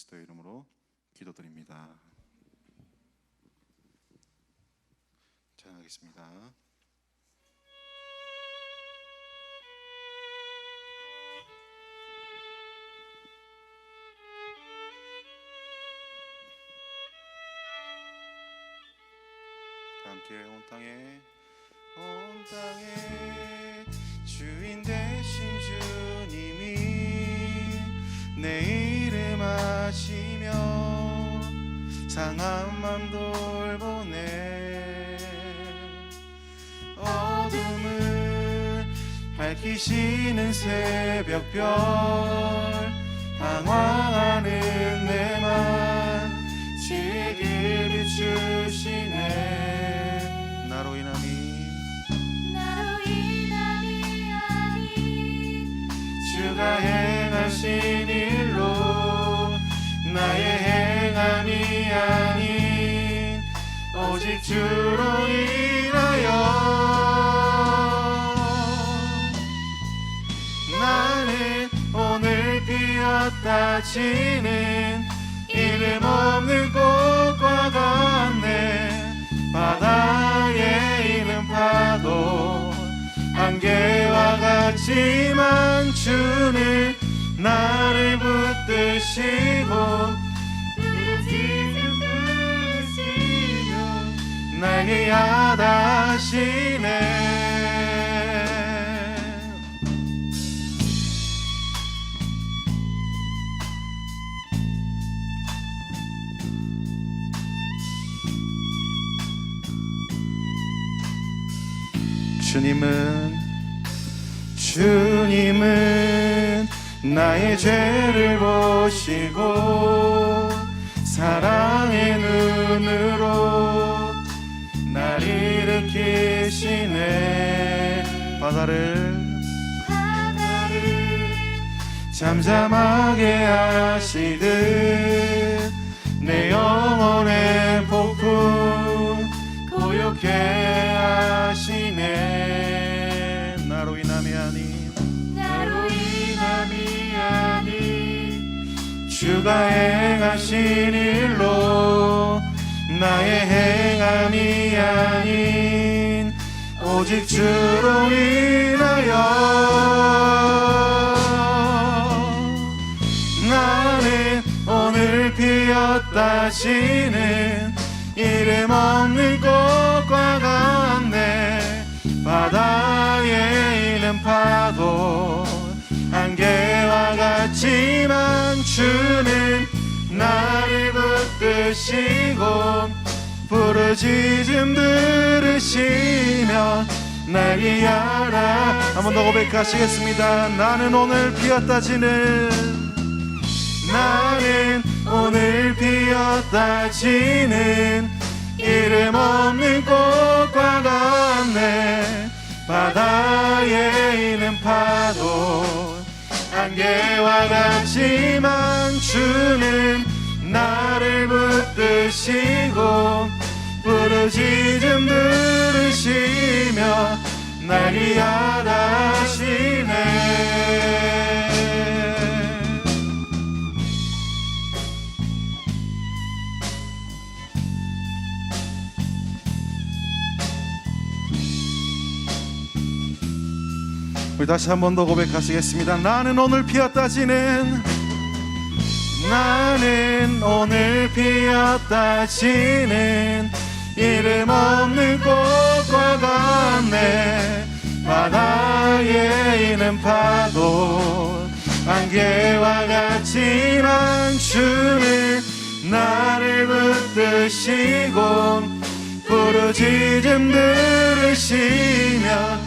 그리스도의 이름으로 기도드립니다. 찬양하겠습니다. 함께 온 땅에 주인 되신 주님이 내 이름 아시며 상한 맘 돌보네. 어둠을 밝히시는 새벽별 방황하는 내 맘 지길 비추시네. 나로 인함이 아닌 주가 행하신 일로 나의 행함이 아닌 오직 주로 인하여 나는 오늘 피었다 지는 이름 없는 꽃과 같네. 바다에 있는 파도 안개와 같지만 주는 나를 붙드시고 나에게 야다하시네. 주님은 나의 죄를 보시고 사랑의 눈으로 날 일으키시네. 바다를 잠잠하게 하시듯 내 영혼의 폭풍 고요케 하시네. 나로 인함이 아닌 주가 행하신 일로 나의 행함이 아닌 오직 주로 인하여 나는 오늘 피었다 지는 이름 없는 꽃과 같네. 바다에 있는 파도 안개와 같지만 주는 나를 붙드시고 부르짖음 들으시며 나를 야라. 한 번 더 고백하시겠습니다. 나는 오늘 피었다 지는 이름 없는 꽃과 같네. 바다에 있는 파도 안개와 같지만 주는 나를 붙드시고 부르짖음 들으시며 나를 야다하시네. 우리 다시 한 번 더 고백하시겠습니다. 나는 오늘 피었다 지는 이름 없는 꽃과 같네. 바다에 있는 파도 안개와 같지만 주는 나를 붙드시고 부르짖음 들으시며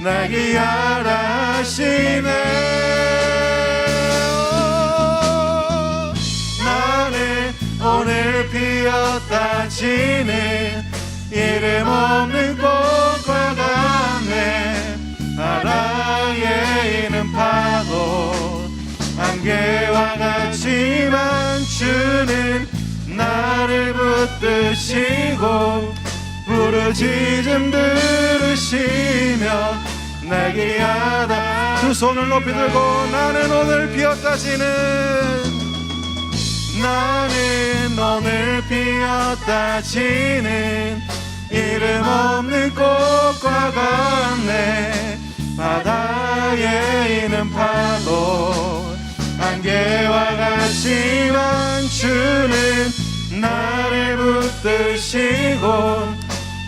나에게 야라하시네. 나는 오늘 피었다 지는 이름 없는 꽃과 같네. 바다에 있는 파도 안개와 같지만 주는 나를 붙드시고 부르짖음 들으시며 내게 하다. 두 손을 높이 들고 나는 오늘 피었다 지는 나는 오늘 피었다 지는 이름 없는 꽃과 같네. 바다에 있는 파도 안개와 같지만 주는 나를 붙드시고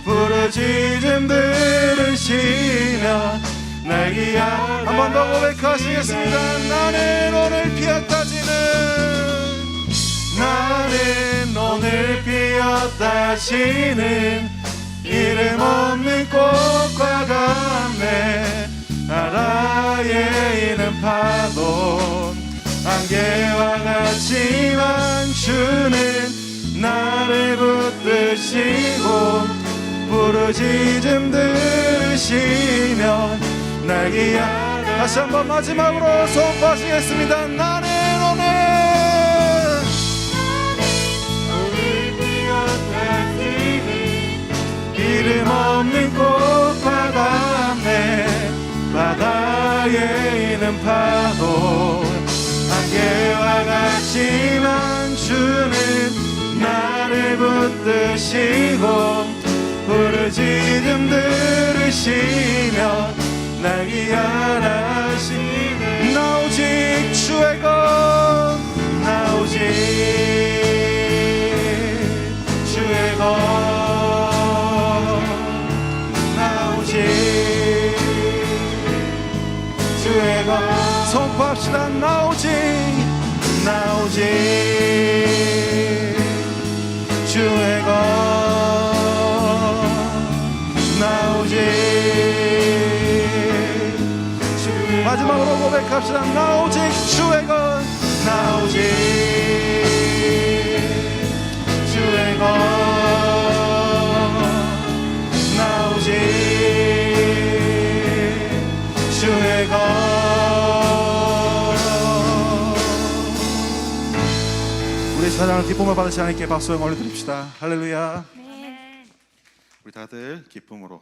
부르짖음 들으시며 날 기약. 한 번 더 고백하시겠습니다. 나는 오늘 피었다 지는, 나는 오늘 피었다 지는 이름 없는 꽃과 같네. 바다에 있는 파도 안개와 같지만 주는 나를 붙드시고 부르짖음 들으시며 날 기약. 다시 한번 마지막으로 선포하시겠습니다. 나는 오늘 피었다 지는 이름 없는 꽃과 같네. 바다에 있는 파도 안개와 같지만 주는 나를 붙드시고 부르짖음 들으시며 날 기약하시네. 나 오직 주의 것, 나 오직 주의 것, 나 오직 주의 것. 선포합시다. 나 오직, 나 오직 주의 것, 나 오직 주의. 마지막으로 고백합시다. 나 오직 주의 것, 나 오직 주의 것, 나 오직 주의 것. 우리 찬양을 기쁨을 받으시 하나님께 박수 영광을 드립시다. 할렐루야. 네. 우리 다들 기쁨으로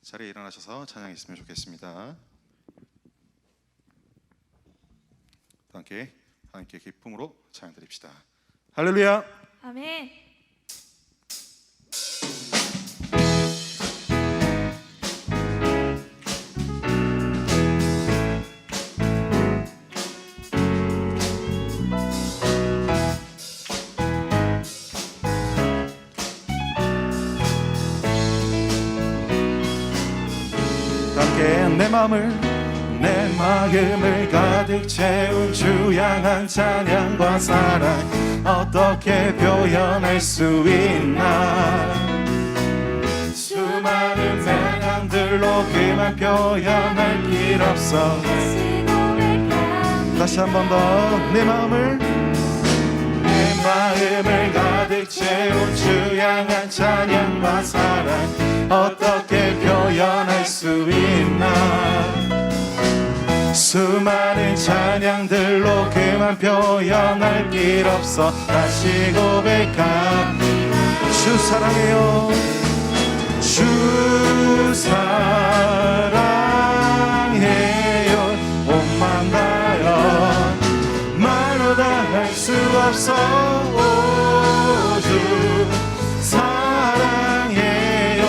자리에 일어나셔서 찬양했으면 좋겠습니다. 함께 기쁨으로 찬양 드립시다. 할렐루야. 아멘. 함께 내 마음을 가득 채운 주 향한 찬양과 사랑 어떻게 표현할 수 있나. 수많은 찬양들로 그만 표현할 길 없어. 다시 한 번 더 내 마음을 가득 채운 주 향한 찬양과 사랑 어떻게 표현할 수 있나. 수많은 찬양들로 그만 표현할 길 없어. 다시 고백합니다. 주 사랑해요. 주 사랑해요. 옷만 다여 말로 다 할 수 없어. 오, 주 사랑해요.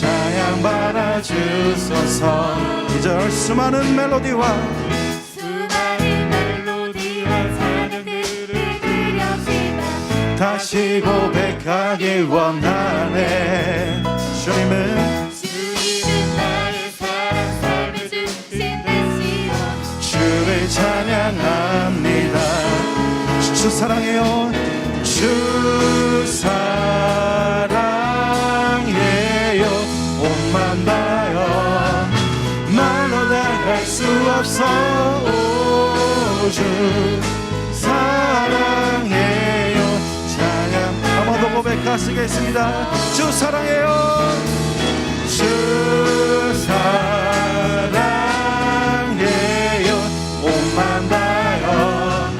찬양 받아주소서. 2절 수많은 멜로디와 찬양들을 드렸지만 다시 고백하길 원하네. 주님은 나의 사랑 삶을 주신 대시오. 주를 찬양합니다. 주 사랑해요. 주 사랑해요. 옷만 다여 말로 다 할 수 없어. 오, 주 사랑해요. 찬양 한 번 더 고백하시겠습니다. 주 사랑해요. 주 사랑해요. 옷만 다여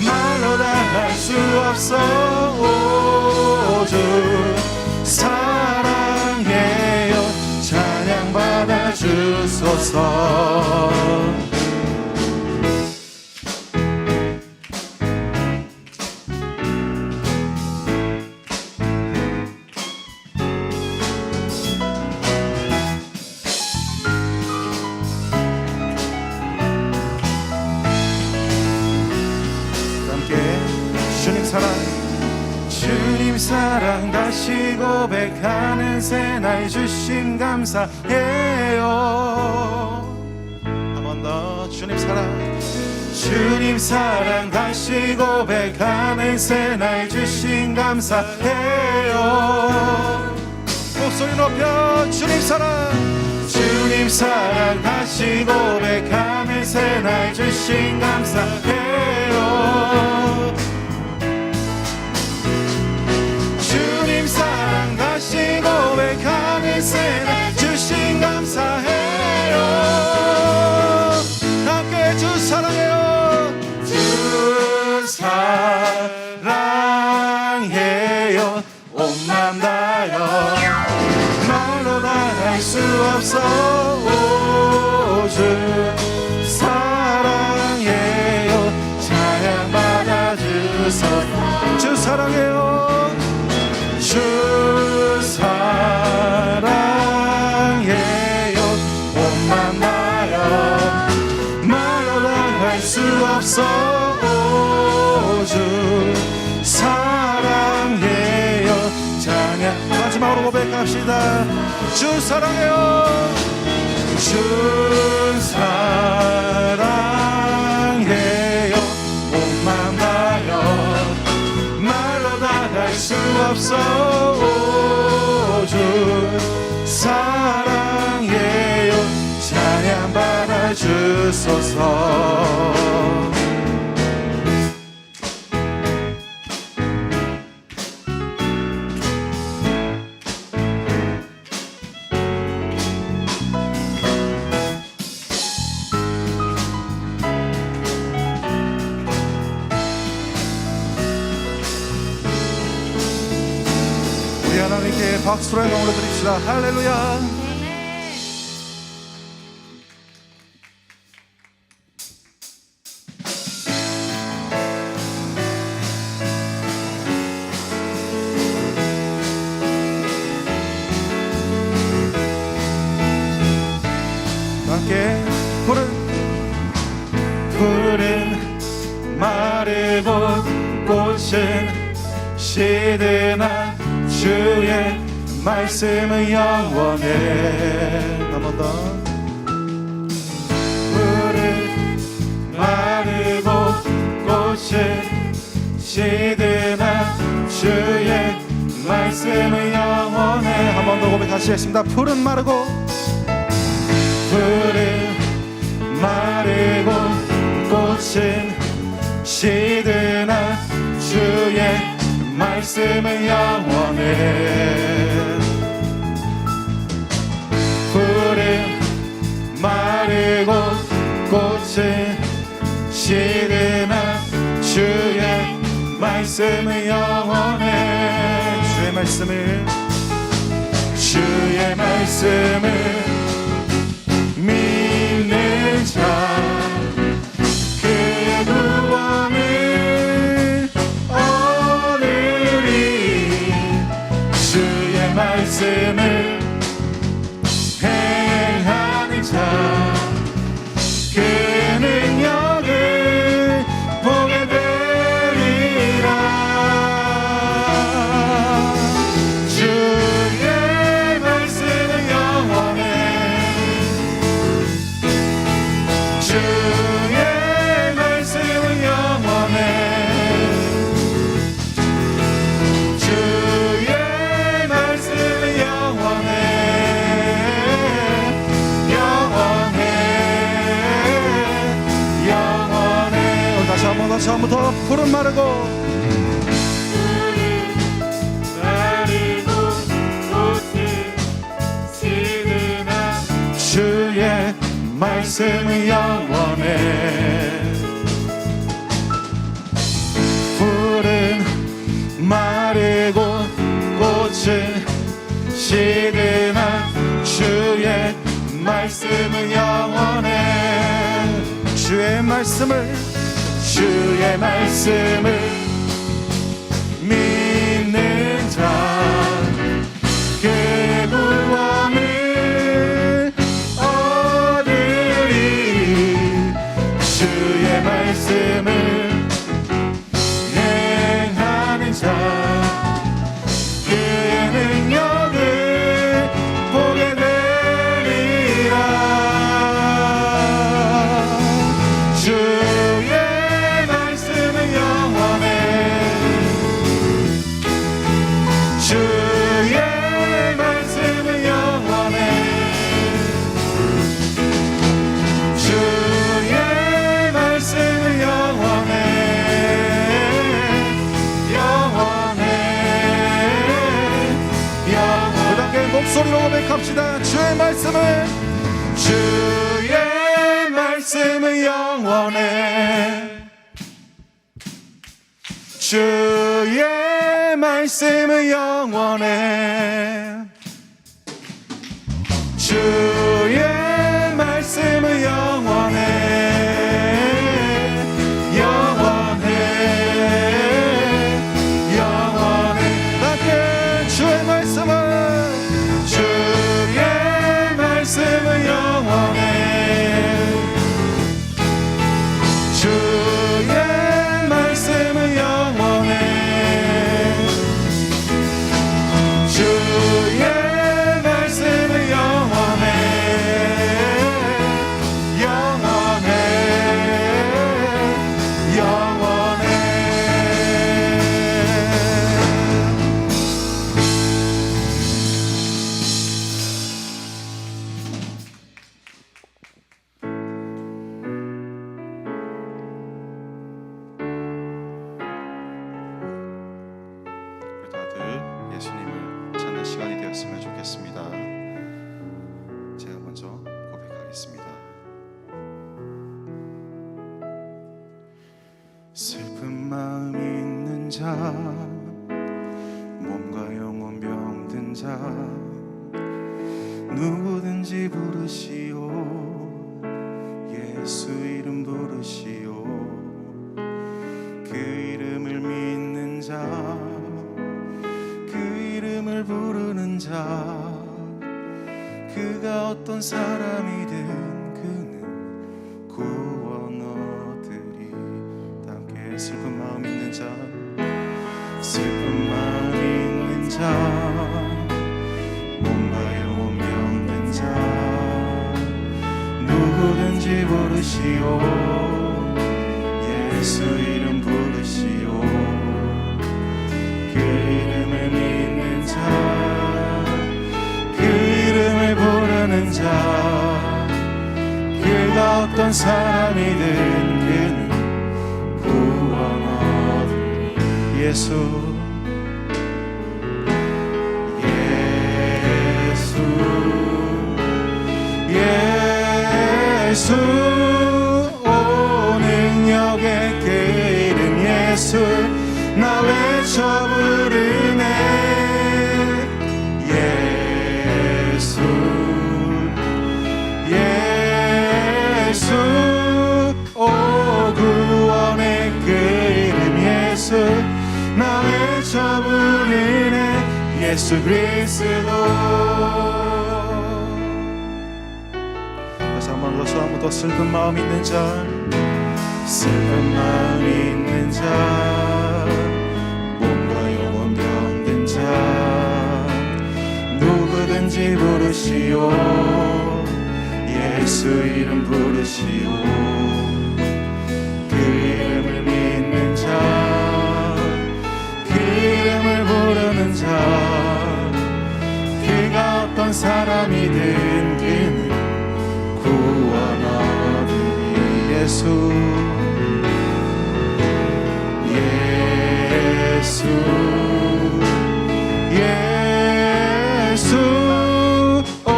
말로 다 할 수 없어. 오, 주 사랑해요. 찬양 받아주소서. 주님 사랑 다시 고백하는 새날 주심 감사해요. 한 번 더 주님 사랑 다시 고백하는 새날 주심 감사해요. 목소리 높여 주님 사랑 다시 고백하는 새날 주심 감사해요. 주님 사랑 다시 고백하는 새날 주심 감사해요. 함께 주 사랑해요. 주 사랑해요. 온 맘 다여 말로 다 할 수 없어. 오, 주 사랑해요. 찬양 받아주소서. 주 사랑해요. 주 사랑해요. 온 맘 다여 말로 다 할 수 없어. 오, 주 사랑해요. 찬양 마지막으로 고백합시다. 주 사랑해요. 주 사랑해요. 온 맘 다여 말로 다 할 수 없어. 오, 주 사랑해요. 찬양 받아주소서. 하나님께 박수로 영광을 드립시다. 할렐루야. 함께 푸른 마르고 꽃은 시드나 주의 말씀은 영원해. 한 번 더. 푸른 마르고 꽃은 시드나 주의 말씀은 영원해. 한 번 더 고백하시겠습니다. 푸른 마르고 꽃은 시드나 주의 말씀은 영원해. 푸른 마르고 꽃은 시드나 주의 말씀은 영원해. 주의 말씀을 믿는 자 그의 구원을 주의 말씀을 행하는 자 그의 능력을 보게 되리라. 주의 말씀은 영원해. 주의 말씀은 영원해. 처음부터 푸른 마르고 꽃은 시드나 주의 말씀은 영원해. 푸른 마르고 꽃은 시드나 주의 말씀은 영원해. 주의 말씀을 믿는 자 그의 구원을 얻으리. 주의 말씀을 행하는 자 목소리로 고백합시다. 주의 말씀은 영원해. 주의 말씀은 영원해. 주의 말씀은 영원해. 영원해. 영원해. 함께 주의 말씀은 영원해. 주의 말씀은 영원해. 주의 말씀은 영원해. 영원해. 영원해. 다들 예수님을 찾는 시간이 되었으면 좋겠습니다. 제가 먼저 고백하겠습니다. 슬픈 마음 있는 자, 몸과 영혼 병든 자, 누구든지 부르시오. 예수 이름 부르시오. 그 이름을 믿는 자, 그 이름을 부르는 자, 그가 어떤 사람이든 그는 구원 얻으리. 다 함께 슬픈 마음 있는 자, 슬픈 마음 있는 자, 몸과 영혼 병든 자, 누구든지 부르시오. 예수 이름 부르시오. 그 이름을 믿는 자, 그 이름을 부르는 자, 그가 어떤 사람이든 그는 구원 얻으리. 예수 예수 오 능력의 그 이름 예수 나 외쳐 부르네. 예수 예수 오 구원의 그 이름 예수 나 외쳐 부르네. 예수 그리스도. 다시 한번 더 슬픈 마음 있는 자, 슬픈 마음 있는 자, 몸과 영혼 병든 자, 누구든지 부르시오. 예수 이름 부르시오. 그 이름을 믿는 자, 그 이름을 부르는 자, 그가 어떤 사람이든 그는 구원 얻으리. 예수 예수 예수 오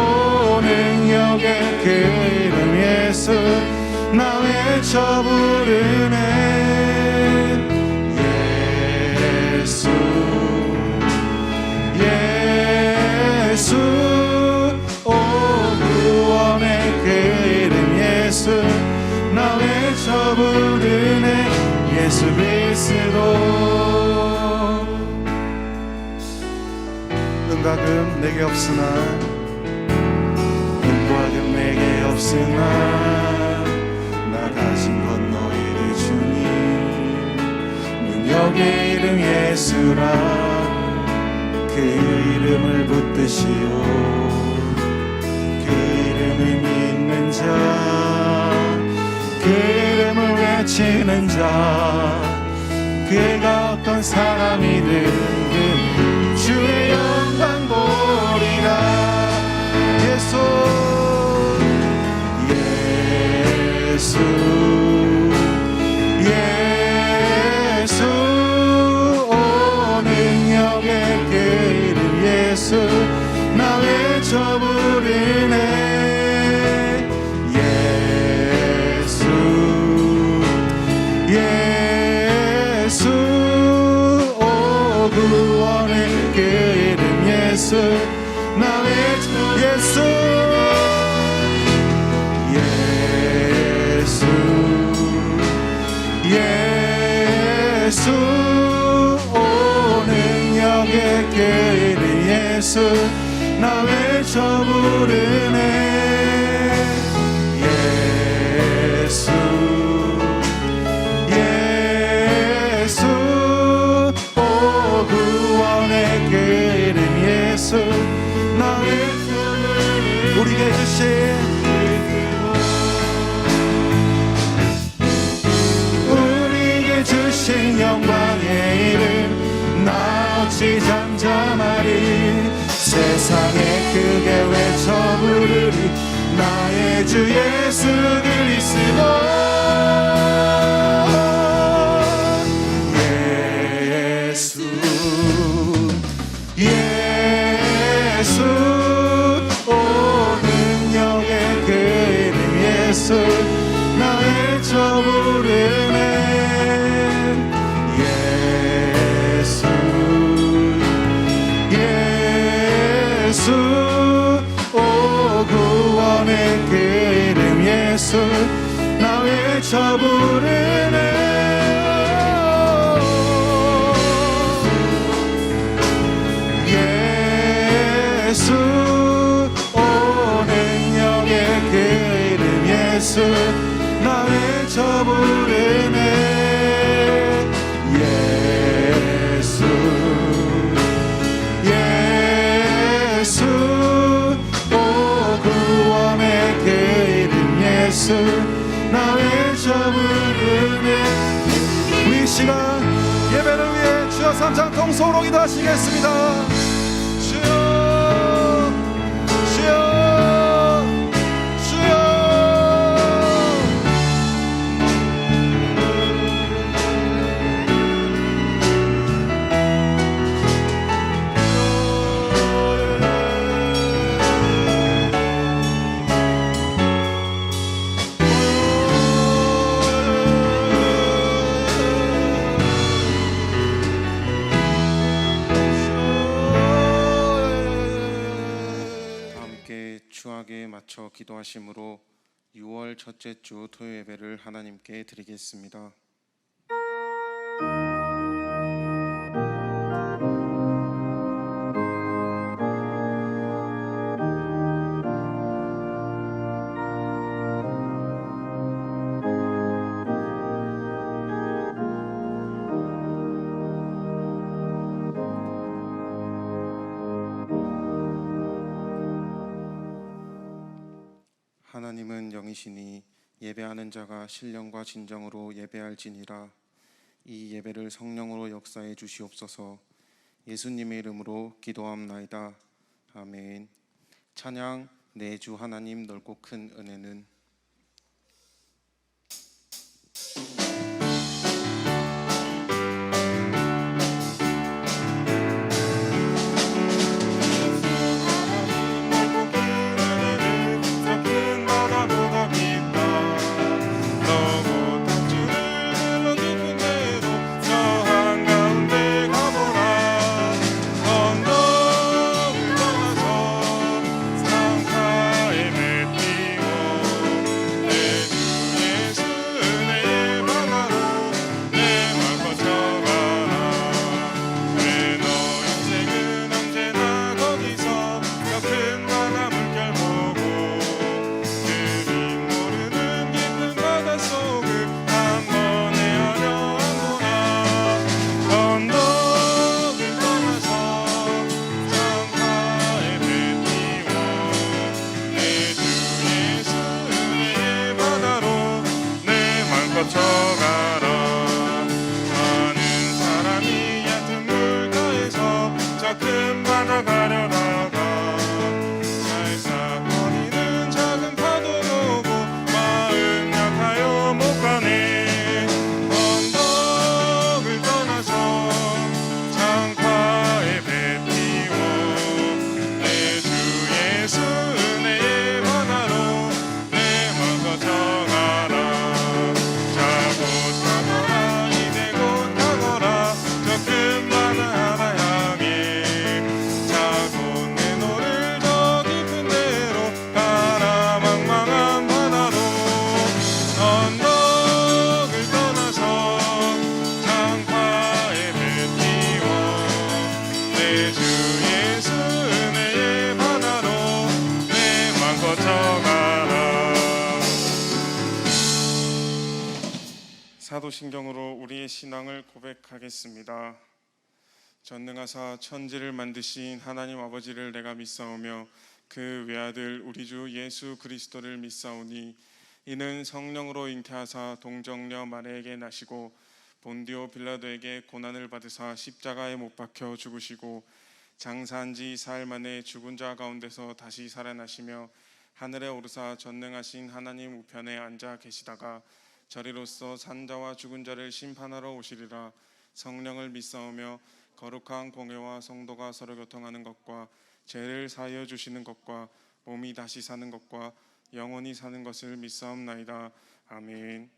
능력의 그 이름 예수 나 외쳐 부르네. 예수 예수 오 구원의 그 이름 예수 나 외쳐 부르네. 예수 그리스도. 은과 금 내게 없으나 은과 금 내게 없으나 나 가진 건 너희를 주니. 능력의 이름 예수라 그 이름을 붙드시오. 그 이름을 믿는 자, 그 이름을 외치는 자, 그가 어떤 사람이든 주의 영광 보리라. 예수 예수 예수 오 능력의 그 이름 예수 나 외쳐 예수 오 구원의 그 이름 예수 나 외쳐 예수 예수 오 능력의 그 이름 예수 나 외쳐 부르네 예수 예수 오 구원의 그 이름 예수 나 외쳐 부르네 우리에게 주신 주신 영광의 이름 나 어찌 잠잠하리 세상에 크게 외쳐 부르리 나의 주 예수 그리스도 예수 예수 오 능력의 그 이름 예수 나 외쳐 부르네 예수 오 구원의 그 이름 예수 나 외쳐 부르네 예수 오 능력의 그 이름 예수 나 외쳐 부르네 예수 예수 오 구원의 그 이름 예수 나 외쳐 부르네 우리 시간 예배를 위해 주여 삼창 통소로 기도하시겠습니다 주여 주여 주여 주악에 맞춰 기도하심으로 6월 첫째 주 토요 예배를 하나님께 드리겠습니다. 하나님은 영이시니 예배하는 자가 신령과 진정으로 예배할지니라. 이 예배를 성령으로 역사해 주시옵소서. 예수님의 이름으로 기도함나이다. 아멘. 찬양 내 주 하나님 넓고 큰 은혜는 사도신경으로 우리의 신앙을 고백하겠습니다. 전능하사 천지를 만드신 하나님 아버지를 내가 믿사오며 그 외아들 우리 주 예수 그리스도를 믿사오니 이는 성령으로 잉태하사 동정녀 마리아에게 나시고 본디오 빌라도에게 고난을 받으사 십자가에 못 박혀 죽으시고 장사한 지 사흘 만에 죽은 자 가운데서 다시 살아나시며 하늘에 오르사 전능하신 하나님 우편에 앉아 계시다가 저리로서 산자와 죽은 자를 심판하러 오시리라. 성령을 믿사오며 거룩한 공회와 성도가 서로 교통하는 것과 죄를 사하여 주시는 것과 몸이 다시 사는 것과 영원히 사는 것을 믿사옵나이다. 아멘.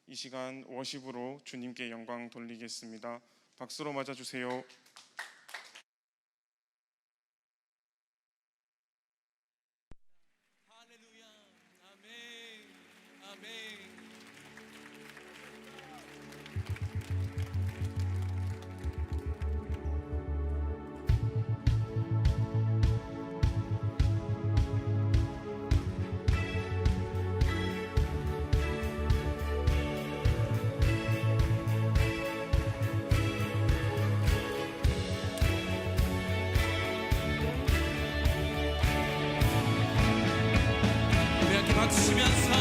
이 시간 워십으로 주님께 영광 돌리겠습니다. 박수로 맞아주세요. 할렐루야. 아멘. 아멘. 우리 함께 박수 치면서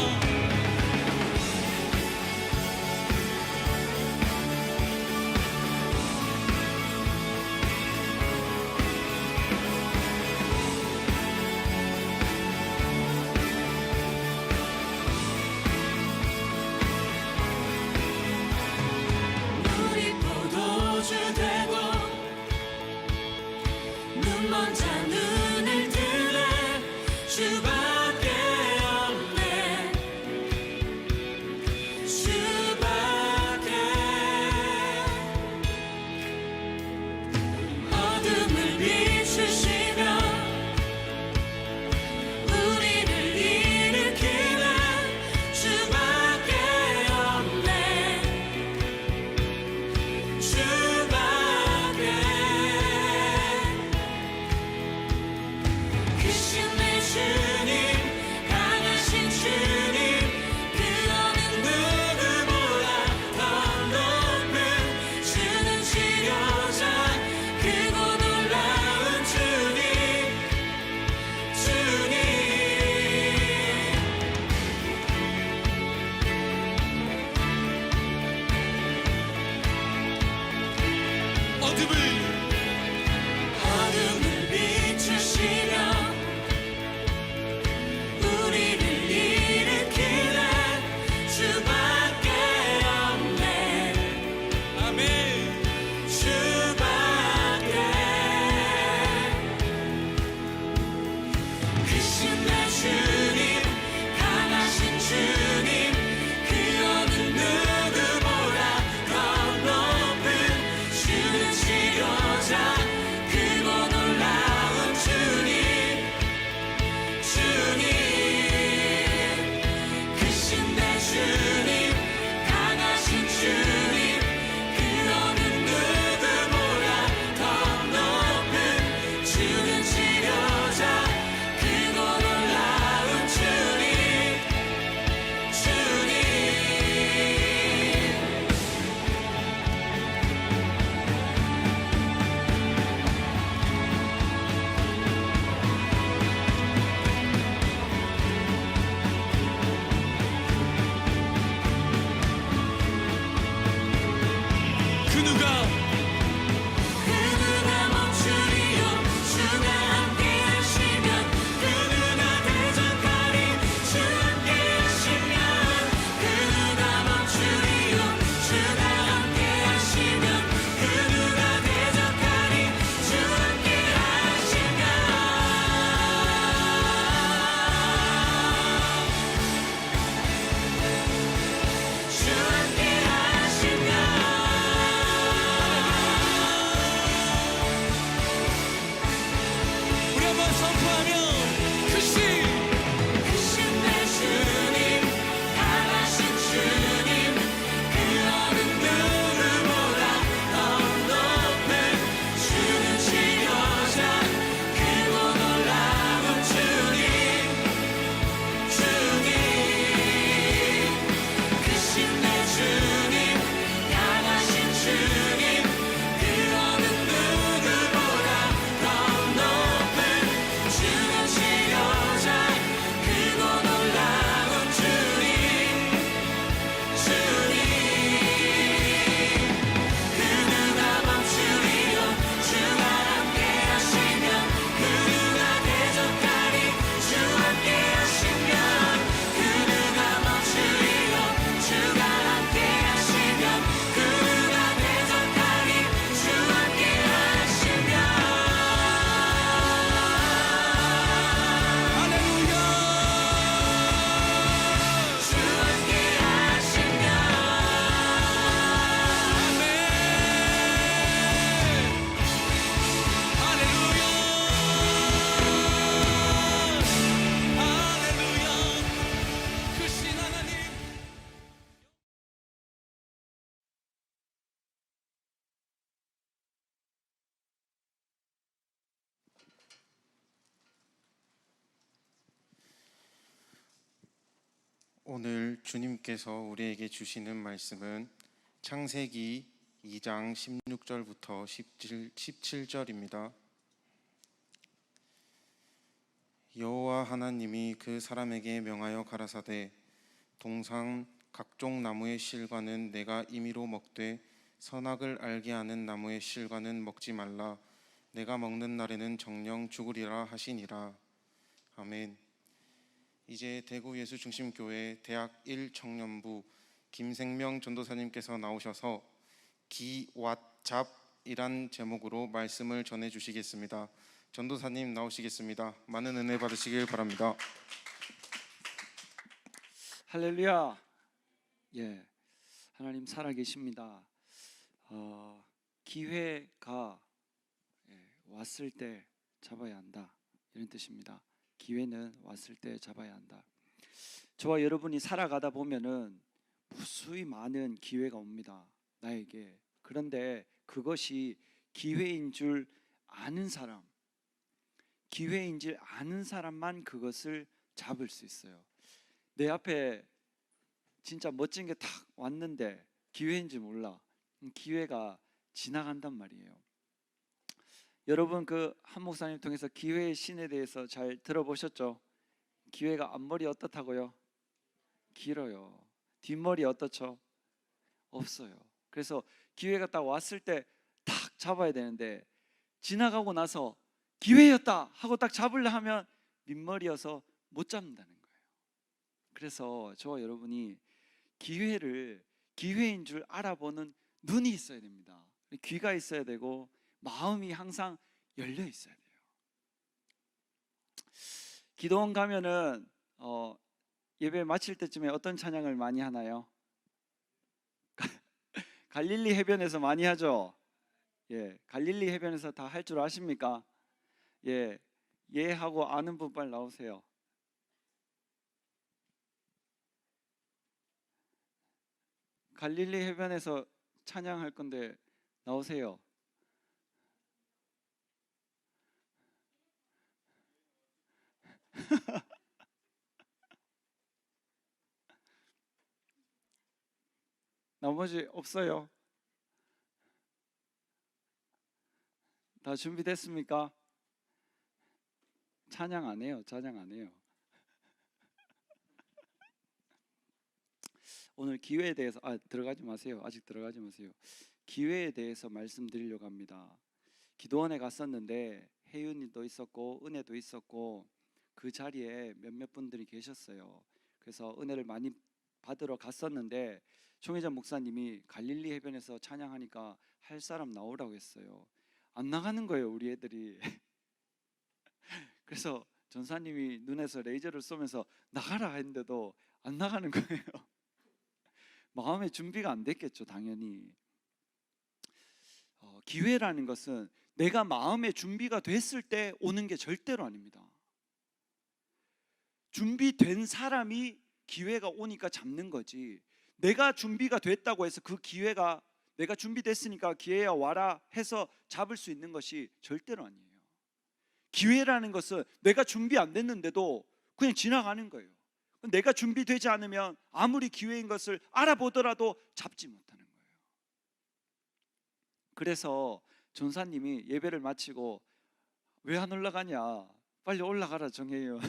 우리 포도주 되고 눈먼 자 눈을 뜨네 주밖에 없네 주밖에 어둠을 비추시며 우리를 일으키네 주밖에 없네 주밖에 크신 내 주님 강하신 주님 그 어느 누구보다 더 높은 주는 치료자 크고 놀라운 주님 주님 어둠을 비추시며 우리를 일으키네 주밖에 없네 아멘. 주밖에 크신 내 주님 강하신 주님 그 어느 누구보다 더 높은 주는 치료 오늘 주님께서 우리에게 주시는 말씀은 창세기 2장 16절부터 17절입니다. 여호와 하나님이 그 사람에게 명하여 가라사대 동상 각종 나무의 실과는 내가 임의로 먹되 선악을 알게 하는 나무의 실과는 먹지 말라. 내가 먹는 날에는 정령 죽으리라 하시니라. 아멘. 이제 대구 예수중심교회 대학 1청년부 김생명 전도사님께서 나오셔서 기왓잡이란 제목으로 말씀을 전해 주시겠습니다. 전도사님 나오시겠습니다. 많은 은혜 받으시길 바랍니다. 할렐루야. 예, 하나님 살아계십니다. 기회가 왔을 때 잡아야 한다, 이런 뜻입니다. 기회는 왔을 때 잡아야 한다. 저와 여러분이 살아가다 보면은 무수히 많은 기회가 옵니다, 나에게. 그런데 그것이 기회인 줄 아는 사람, 기회인 줄 아는 사람만 그것을 잡을 수 있어요. 내 앞에 진짜 멋진 게 탁 왔는데 기회인지 몰라. 기회가 지나간단 말이에요. 여러분, 그 한 목사님 통해서 기회의 신에 대해서 잘 들어보셨죠? 기회가 앞머리 어떻다고요? 길어요. 뒷머리 어떻죠? 없어요. 그래서 기회가 딱 왔을 때 탁 잡아야 되는데 지나가고 나서 기회였다 하고 딱 잡으려 하면 민머리여서 못 잡는다는 거예요. 그래서 저와 여러분이 기회를 기회인 줄 알아보는 눈이 있어야 됩니다. 귀가 있어야 되고 마음이 항상 열려 있어야 돼요. 기도원 가면은 예배 마칠 때쯤에 어떤 찬양을 많이 하나요? 갈릴리 해변에서 많이 하죠. 예, 갈릴리 해변에서 다 할 줄 아십니까? 예, 예 하고 아는 분 빨리 나오세요. 갈릴리 해변에서 찬양할 건데 나오세요. 나머지 없어요. 다 준비됐습니까? 찬양 안 해요. 찬양 안 해요. 오늘 기회에 대해서 들어가지 마세요. 아직 들어가지 마세요. 기회에 대해서 말씀드리려고 합니다. 기도원에 갔었는데 혜윤이도 있었고 은혜도 있었고 그 자리에 몇몇 분들이 계셨어요. 그래서 은혜를 많이 받으러 갔었는데 총회장 목사님이 갈릴리 해변에서 찬양하니까 할 사람 나오라고 했어요. 안 나가는 거예요, 우리 애들이. 그래서 전사님이 눈에서 레이저를 쏘면서 나가라 했는데도 안 나가는 거예요. 마음의 준비가 안 됐겠죠, 당연히. 기회라는 것은 내가 마음의 준비가 됐을 때 오는 게 절대로 아닙니다. 준비된 사람이 기회가 오니까 잡는 거지, 내가 준비가 됐다고 해서 그 기회가 내가 준비됐으니까 기회야 와라 해서 잡을 수 있는 것이 절대로 아니에요. 기회라는 것은 내가 준비 안 됐는데도 그냥 지나가는 거예요. 내가 준비되지 않으면 아무리 기회인 것을 알아보더라도 잡지 못하는 거예요. 그래서 전사님이 예배를 마치고 왜 안 올라가냐, 빨리 올라가라 정혜연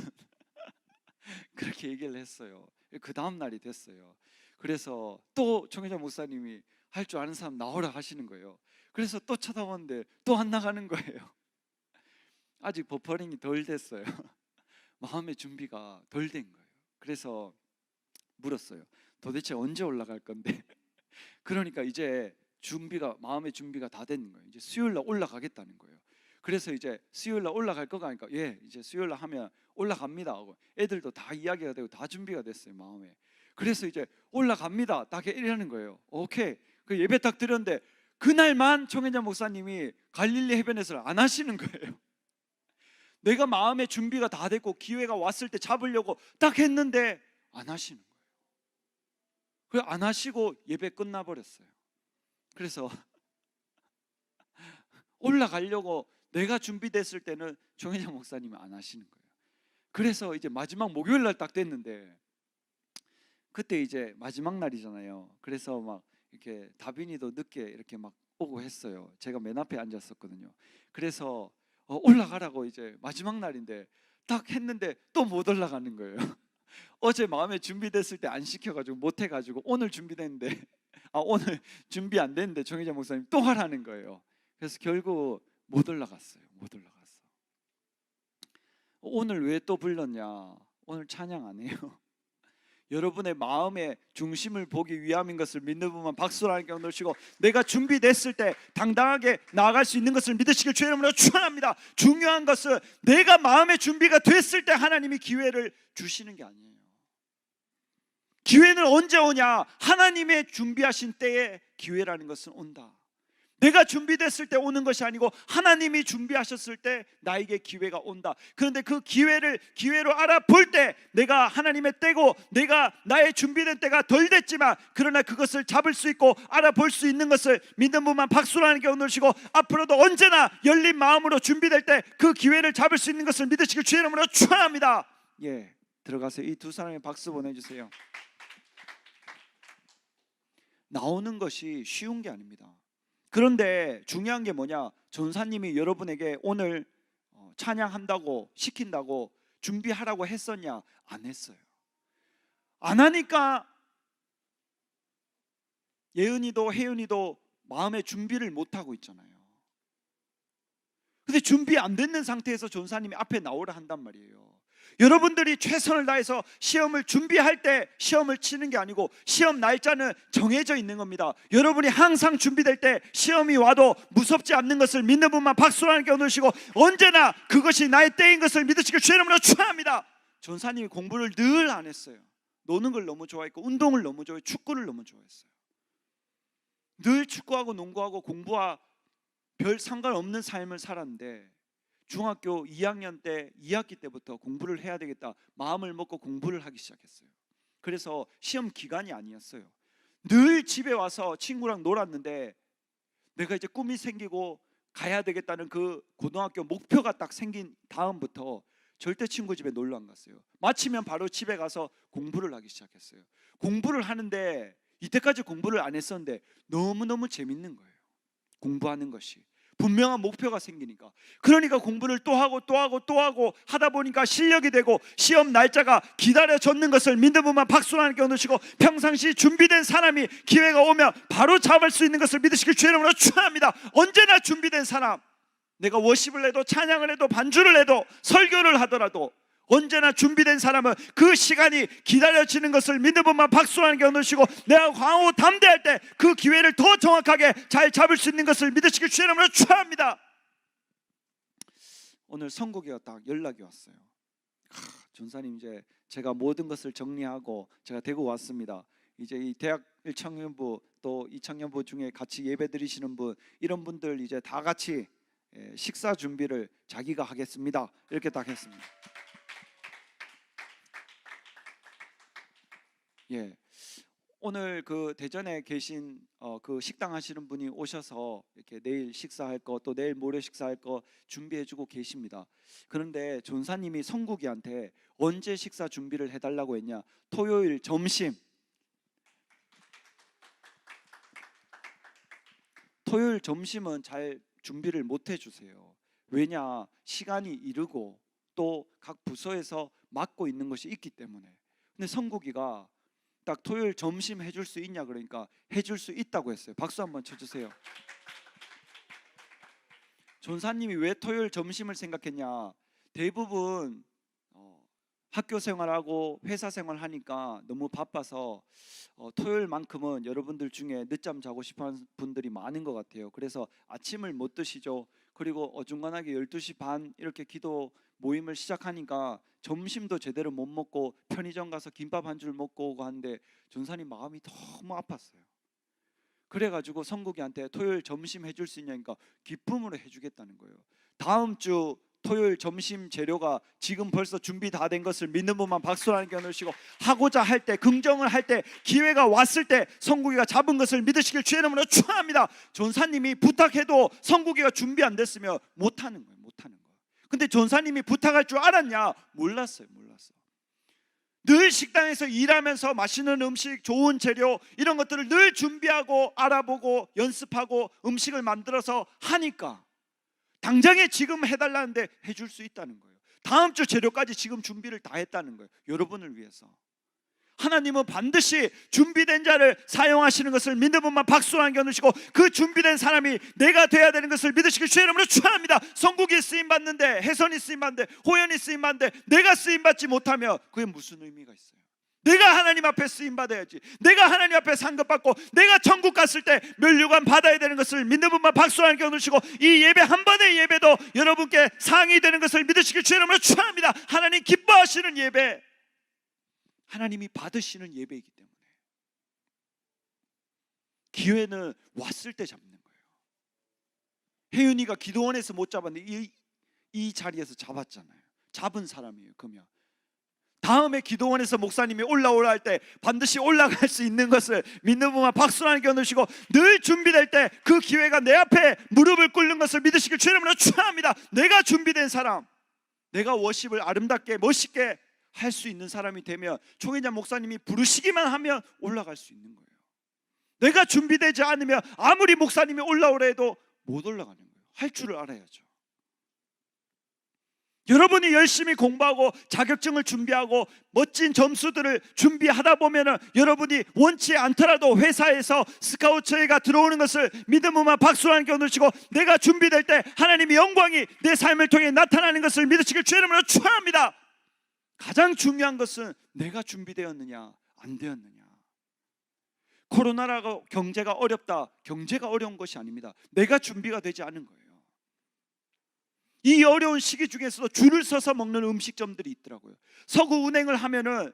그렇게 얘기를 했어요. 그 다음 날이 됐어요. 그래서 또 총회장 목사님이 할 줄 아는 사람 나오라 하시는 거예요. 그래서 또 쳐다보는데 또 안 나가는 거예요. 아직 버퍼링이 덜 됐어요. 마음의 준비가 덜 된 거예요. 그래서 물었어요. 도대체 언제 올라갈 건데? 그러니까 이제 마음의 준비가 다 됐는 거예요. 이제 수요일 날 올라가겠다는 거예요. 그래서 이제 수요일 날 올라갈 거가 하니까 예, 이제 수요일 날 하면 올라갑니다 하고 애들도 다 이야기가 되고 다 준비가 됐어요, 마음에. 그래서 이제 올라갑니다 딱 이러는 거예요. 오케이. 그 예배 딱 드렸는데 그날만 총회장 목사님이 갈릴리 해변에서 안 하시는 거예요. 내가 마음의 준비가 다 됐고 기회가 왔을 때 잡으려고 딱 했는데 안 하시는 거예요. 그래 안 하시고 예배 끝나버렸어요. 그래서 올라가려고 내가 준비됐을 때는 총회장 목사님이 안 하시는 거예요. 그래서 이제 마지막 목요일 날 딱 됐는데 그때 이제 마지막 날이잖아요. 그래서 막 이렇게 다빈이도 늦게 이렇게 막 오고 했어요. 제가 맨 앞에 앉았었거든요. 그래서 올라가라고 이제 마지막 날인데 딱 했는데 또 못 올라가는 거예요. 어제 마음에 준비됐을 때 안 시켜가지고 못 해가지고 오늘 준비됐는데 오늘 준비 안 됐는데 정의자 목사님 또 하라는 거예요. 그래서 결국 못 올라갔어요. 못 올라갔어. 오늘 왜 또 불렀냐? 오늘 찬양 안 해요. 여러분의 마음의 중심을 보기 위함인 것을 믿는 분만 박수로 하나님께 얻으시고, 내가 준비됐을 때 당당하게 나아갈 수 있는 것을 믿으시길 주의 이름으로 축원합니다. 중요한 것은 내가 마음의 준비가 됐을 때 하나님이 기회를 주시는 게 아니에요. 기회는 언제 오냐? 하나님의 준비하신 때에 기회라는 것은 온다. 내가 준비됐을 때 오는 것이 아니고 하나님이 준비하셨을 때 나에게 기회가 온다. 그런데 그 기회를 기회로 알아볼 때 내가 하나님의 때고 내가 나의 준비된 때가 덜 됐지만 그러나 그것을 잡을 수 있고 알아볼 수 있는 것을 믿는 분만 박수로 하나님께 얻으시고, 앞으로도 언제나 열린 마음으로 준비될 때 그 기회를 잡을 수 있는 것을 믿으시길 주의 이름으로 축원합니다. 예, 들어가서 이 두 사람의 박수 보내주세요. 나오는 것이 쉬운 게 아닙니다. 그런데 중요한 게 뭐냐? 전사님이 여러분에게 오늘 찬양한다고 시킨다고 준비하라고 했었냐? 안 했어요. 안 하니까 예은이도 혜윤이도 마음의 준비를 못 하고 있잖아요. 근데 준비 안 됐는 상태에서 전사님이 앞에 나오라 한단 말이에요. 여러분들이 최선을 다해서 시험을 준비할 때 시험을 치는 게 아니고 시험 날짜는 정해져 있는 겁니다. 여러분이 항상 준비될 때 시험이 와도 무섭지 않는 것을 믿는 분만 박수로 하나님께 얻으시고, 언제나 그것이 나의 때인 것을 믿으시길 주의 이름으로 축원합니다. 전사님이 공부를 늘 안 했어요. 노는 걸 너무 좋아했고 운동을 너무 좋아했고 축구를 너무 좋아했어요. 늘 축구하고 농구하고 공부와 별 상관없는 삶을 살았는데 중학교 2학년 때 2학기 때부터 공부를 해야 되겠다 마음을 먹고 공부를 하기 시작했어요. 그래서 시험 기간이 아니었어요. 늘 집에 와서 친구랑 놀았는데 내가 이제 꿈이 생기고 가야 되겠다는 그 고등학교 목표가 딱 생긴 다음부터 절대 친구 집에 놀러 안 갔어요. 마치면 바로 집에 가서 공부를 하기 시작했어요. 공부를 하는데 이때까지 공부를 안 했었는데 너무너무 재밌는 거예요. 공부하는 것이 분명한 목표가 생기니까. 그러니까 공부를 또 하고 또 하고 또 하고 하다 보니까 실력이 되고 시험 날짜가 기다려졌는 것을 믿는 분만 박수로 하나님께 얻으시고, 평상시 준비된 사람이 기회가 오면 바로 잡을 수 있는 것을 믿으시길 주의 이름으로 축원합니다. 언제나 준비된 사람, 내가 워십을 해도 찬양을 해도 반주를 해도 설교를 하더라도 언제나 준비된 사람은 그 시간이 기다려지는 것을 믿는 분만 박수로 하나님께 얻으시고, 내가 광호 담대할 때 그 기회를 더 정확하게 잘 잡을 수 있는 것을 믿으시길 주의 이름으로 축원합니다. 오늘 선국이가 딱 연락이 왔어요. 전사님, 이제 제가 모든 것을 정리하고 제가 대구 왔습니다. 이제 이 대학 1청년부 또 2청년부 중에 같이 예배 드리시는 분, 이런 분들 이제 다 같이 식사 준비를 자기가 하겠습니다. 이렇게 딱 했습니다. 예, 오늘 그 대전에 계신 그 식당 하시는 분이 오셔서 이렇게 내일 식사할 거 또 내일 모레 식사할 거 준비해주고 계십니다. 그런데 전사님이 성국이한테 언제 식사 준비를 해달라고 했냐? 토요일 점심. 토요일 점심은 잘 준비를 못 해주세요. 왜냐? 시간이 이르고 또 각 부서에서 맡고 있는 것이 있기 때문에. 근데 성국이가 딱 토요일 점심 해줄 수 있냐 그러니까 해줄 수 있다고 했어요. 박수 한번 쳐주세요. 전사님이 왜 토요일 점심을 생각했냐? 대부분 학교 생활하고 회사 생활하니까 너무 바빠서 토요일만큼은 여러분들 중에 늦잠 자고 싶어하는 분들이 많은 것 같아요. 그래서 아침을 못 드시죠. 그리고 어중간하게 12시 반 이렇게 기도 모임을 시작하니까 점심도 제대로 못 먹고 편의점 가서 김밥 한 줄 먹고 오고 하는데 전사님 마음이 너무 아팠어요. 그래가지고 성국이한테 토요일 점심 해줄 수 있냐니까 기쁨으로 해주겠다는 거예요. 다음 주 토요일 점심 재료가 지금 벌써 준비 다 된 것을 믿는 분만 박수로 하나님께 얻으시고, 하고자 할 때 긍정을 할 때 기회가 왔을 때 성국이가 잡은 것을 믿으시길 주의 이름으로 축원합니다. 전사님이 부탁해도 성국이가 준비 안 됐으면 못하는 거예요. 못하는 거예요. 근데 전사님이 부탁할 줄 알았냐? 몰랐어요. 몰랐어. 늘 식당에서 일하면서 맛있는 음식, 좋은 재료 이런 것들을 늘 준비하고 알아보고 연습하고 음식을 만들어서 하니까 당장에 지금 해달라는데 해줄 수 있다는 거예요. 다음 주 재료까지 지금 준비를 다 했다는 거예요. 여러분을 위해서. 하나님은 반드시 준비된 자를 사용하시는 것을 믿는 분만 박수로 안겨놓으시고, 그 준비된 사람이 내가 돼야 되는 것을 믿으시길 주의 이름으로 축원합니다. 성국이 쓰임받는데, 혜선이 쓰임받는데, 호연이 쓰임받는데 내가 쓰임받지 못하면 그게 무슨 의미가 있어요? 내가 하나님 앞에 쓰임받아야지. 내가 하나님 앞에 상급받고 내가 천국 갔을 때 면류관 받아야 되는 것을 믿는 분만 박수로 안겨놓으시고, 이 예배 한 번의 예배도 여러분께 상이 되는 것을 믿으시길 주의 이름으로 축원합니다. 하나님 기뻐하시는 예배, 하나님이 받으시는 예배이기 때문에 기회는 왔을 때 잡는 거예요. 혜윤이가 기도원에서 못 잡았는데 이 자리에서 잡았잖아요. 잡은 사람이에요. 그러면 다음에 기도원에서 목사님이 올라오라 할 때 반드시 올라갈 수 있는 것을 믿는 분만 박수로 안겨놓으시고, 늘 준비될 때 그 기회가 내 앞에 무릎을 꿇는 것을 믿으시길 주의 이름으로 축원합니다. 내가 준비된 사람, 내가 워십을 아름답게 멋있게 할 수 있는 사람이 되면 총회장 목사님이 부르시기만 하면 올라갈 수 있는 거예요. 내가 준비되지 않으면 아무리 목사님이 올라오라 해도 못 올라가는 거예요. 할 줄을 알아야죠. 여러분이 열심히 공부하고 자격증을 준비하고 멋진 점수들을 준비하다 보면은 여러분이 원치 않더라도 회사에서 스카우트회가 들어오는 것을 믿음으로만 박수로 안겨놓으시고, 내가 준비될 때 하나님의 영광이 내 삶을 통해 나타나는 것을 믿으시길 주의 이름으로 축원합니다. 가장 중요한 것은 내가 준비되었느냐 안 되었느냐. 코로나라고 경제가 어렵다, 경제가 어려운 것이 아닙니다. 내가 준비가 되지 않은 거예요. 이 어려운 시기 중에서도 줄을 서서 먹는 음식점들이 있더라고요. 서구 운행을 하면은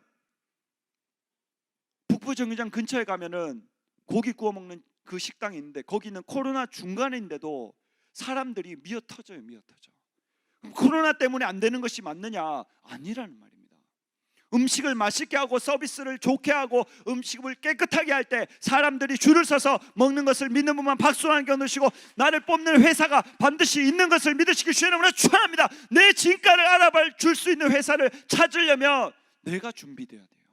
북부 정류장 근처에 가면은 고기 구워 먹는 그 식당이 있는데, 거기는 코로나 중간인데도 사람들이 미어 터져요. 미어 터져. 코로나 때문에 안 되는 것이 맞느냐? 아니라는 말입니다. 음식을 맛있게 하고 서비스를 좋게 하고 음식을 깨끗하게 할 때 사람들이 줄을 서서 먹는 것을 믿는 분만 박수로 안겨놓으시고, 나를 뽑는 회사가 반드시 있는 것을 믿으시길 주의 이름으로 축원합니다. 내 진가를 알아봐 줄 수 있는 회사를 찾으려면 내가 준비돼야 돼요.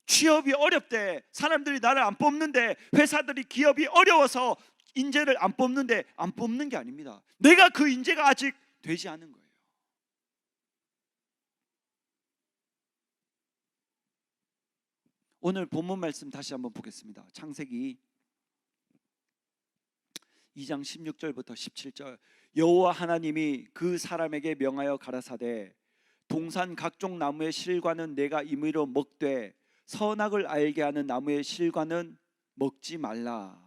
취업이 어렵대 사람들이 나를 안 뽑는데, 회사들이 기업이 어려워서 인재를 안 뽑는데 안 뽑는 게 아닙니다. 내가 그 인재가 아직 되지 않은 거예요. 오늘 본문 말씀 다시 한번 보겠습니다. 창세기 2장 16절부터 17절. 여호와 하나님이 그 사람에게 명하여 가라사대, 동산 각종 나무의 실과는 내가 임의로 먹되 선악을 알게 하는 나무의 실과는 먹지 말라.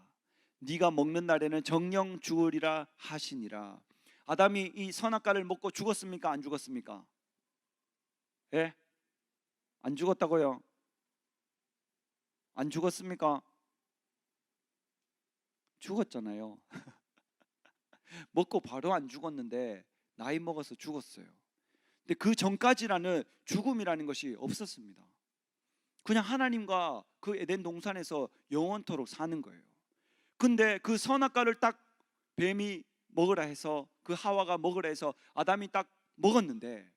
네가 먹는 날에는 정령 죽으리라 하시니라. 아담이 이 선악과를 먹고 죽었습니까? 안 죽었습니까? 예? 안 죽었다고요? 안 죽었습니까? 죽었잖아요. 먹고 바로 안 죽었는데 나이 먹어서 죽었어요. 근데 그 전까지라는 죽음이라는 것이 없었습니다. 그냥 하나님과 그 에덴 동산에서 영원토록 사는 거예요. 근데 그 선악과를 딱 뱀이 먹으라 해서, 그 하와가 먹으라 해서 아담이 딱 먹었는데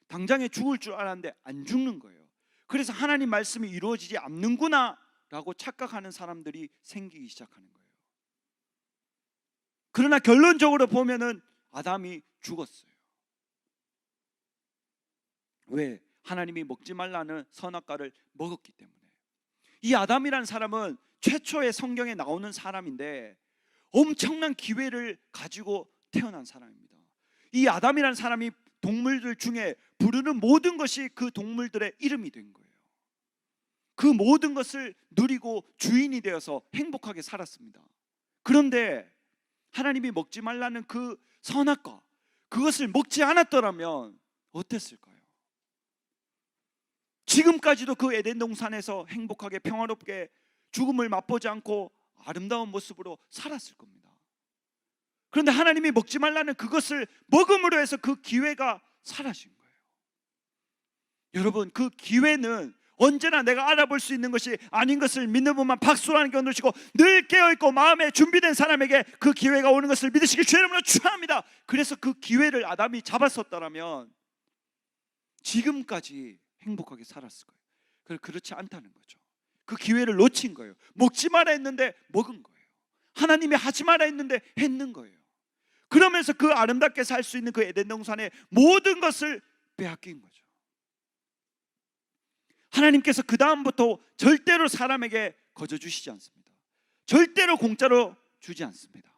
당장에 죽을 줄 알았는데 안 죽는 거예요. 그래서 하나님 말씀이 이루어지지 않는구나 라고 착각하는 사람들이 생기기 시작하는 거예요. 그러나 결론적으로 보면은 아담이 죽었어요. 왜? 하나님이 먹지 말라는 선악과를 먹었기 때문에. 이 아담이라는 사람은 최초의 성경에 나오는 사람인데 엄청난 기회를 가지고 태어난 사람입니다. 이 아담이라는 사람이 동물들 중에 부르는 모든 것이 그 동물들의 이름이 된 거예요. 그 모든 것을 누리고 주인이 되어서 행복하게 살았습니다. 그런데 하나님이 먹지 말라는 그 선악과, 그것을 먹지 않았더라면 어땠을까요? 지금까지도 그 에덴 동산에서 행복하게 평화롭게 죽음을 맛보지 않고 아름다운 모습으로 살았을 겁니다. 그런데 하나님이 먹지 말라는 그것을 먹음으로 해서 그 기회가 사라진 거예요. 여러분, 그 기회는 언제나 내가 알아볼 수 있는 것이 아닌 것을 믿는 분만 박수로 안겨놓으시고, 늘 깨어있고 마음에 준비된 사람에게 그 기회가 오는 것을 믿으시길 주의 이름으로 축원합니다. 그래서 그 기회를 아담이 잡았었더라면 지금까지 행복하게 살았을 거예요. 그렇지 않다는 거죠. 그 기회를 놓친 거예요. 먹지 마라 했는데 먹은 거예요. 하나님이 하지 마라 했는데 했는 거예요. 그러면서 그 아름답게 살 수 있는 그 에덴 동산의 모든 것을 빼앗긴 거죠. 하나님께서 그 다음부터 절대로 사람에게 거저 주시지 않습니다. 절대로 공짜로 주지 않습니다.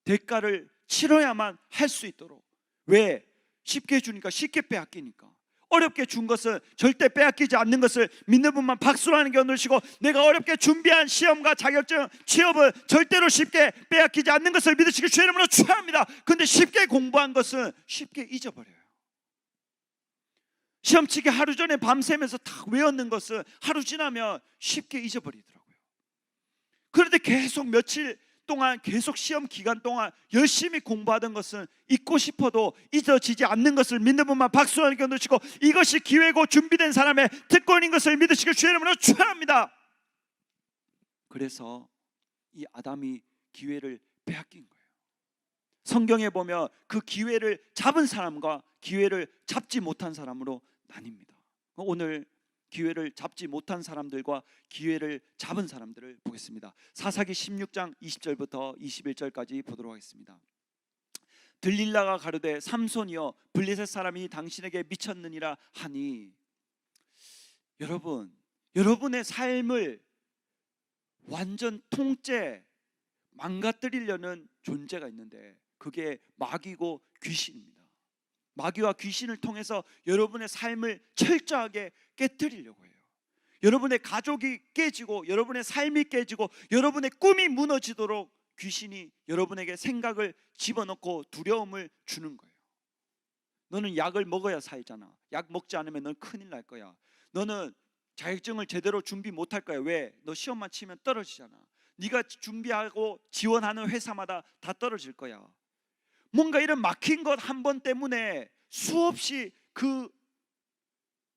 대가를 치러야만 할 수 있도록. 왜? 쉽게 주니까, 쉽게 빼앗기니까. 어렵게 준 것은 절대 빼앗기지 않는 것을 믿는 분만 박수로 하는 게 얻으시고, 내가 어렵게 준비한 시험과 자격증, 취업을 절대로 쉽게 빼앗기지 않는 것을 믿으시길 주의 이름으로 축원합니다. 근데 쉽게 공부한 것은 쉽게 잊어버려요. 시험 치기 하루 전에 밤새면서 다 외웠는 것은 하루 지나면 쉽게 잊어버리더라고요. 그런데 계속 며칠 동안, 계속 시험 기간 동안 열심히 공부하던 것은 잊고 싶어도 잊어지지 않는 것을 믿는 분만 박수로 하는 게 얻으시고, 이것이 기회고 준비된 사람의 특권인 것을 믿으시길 주의 이름으로 축원합니다. 그래서 이 아담이 기회를 빼앗긴 거예요. 성경에 보면 그 기회를 잡은 사람과 기회를 잡지 못한 사람으로 나뉩니다. 오늘 기회를 잡지 못한 사람들과 기회를 잡은 사람들을 보겠습니다. 사사기 16장 20절부터 21절까지 보도록 하겠습니다. 들릴라가 가로되 삼손이여 블레셋 사람이 당신에게 미쳤느니라 하니. 여러분, 여러분의 삶을 완전 통째 망가뜨리려는 존재가 있는데 그게 마귀고 귀신입니다. 마귀와 귀신을 통해서 여러분의 삶을 철저하게 깨뜨리려고 해요. 여러분의 가족이 깨지고, 여러분의 삶이 깨지고, 여러분의 꿈이 무너지도록 귀신이 여러분에게 생각을 집어넣고 두려움을 주는 거예요. 너는 약을 먹어야 살잖아. 약 먹지 않으면 넌 큰일 날 거야. 너는 자격증을 제대로 준비 못할 거야. 왜? 너 시험만 치면 떨어지잖아. 네가 준비하고 지원하는 회사마다 다 떨어질 거야. 뭔가 이런 막힌 것 한 번 때문에 수없이 그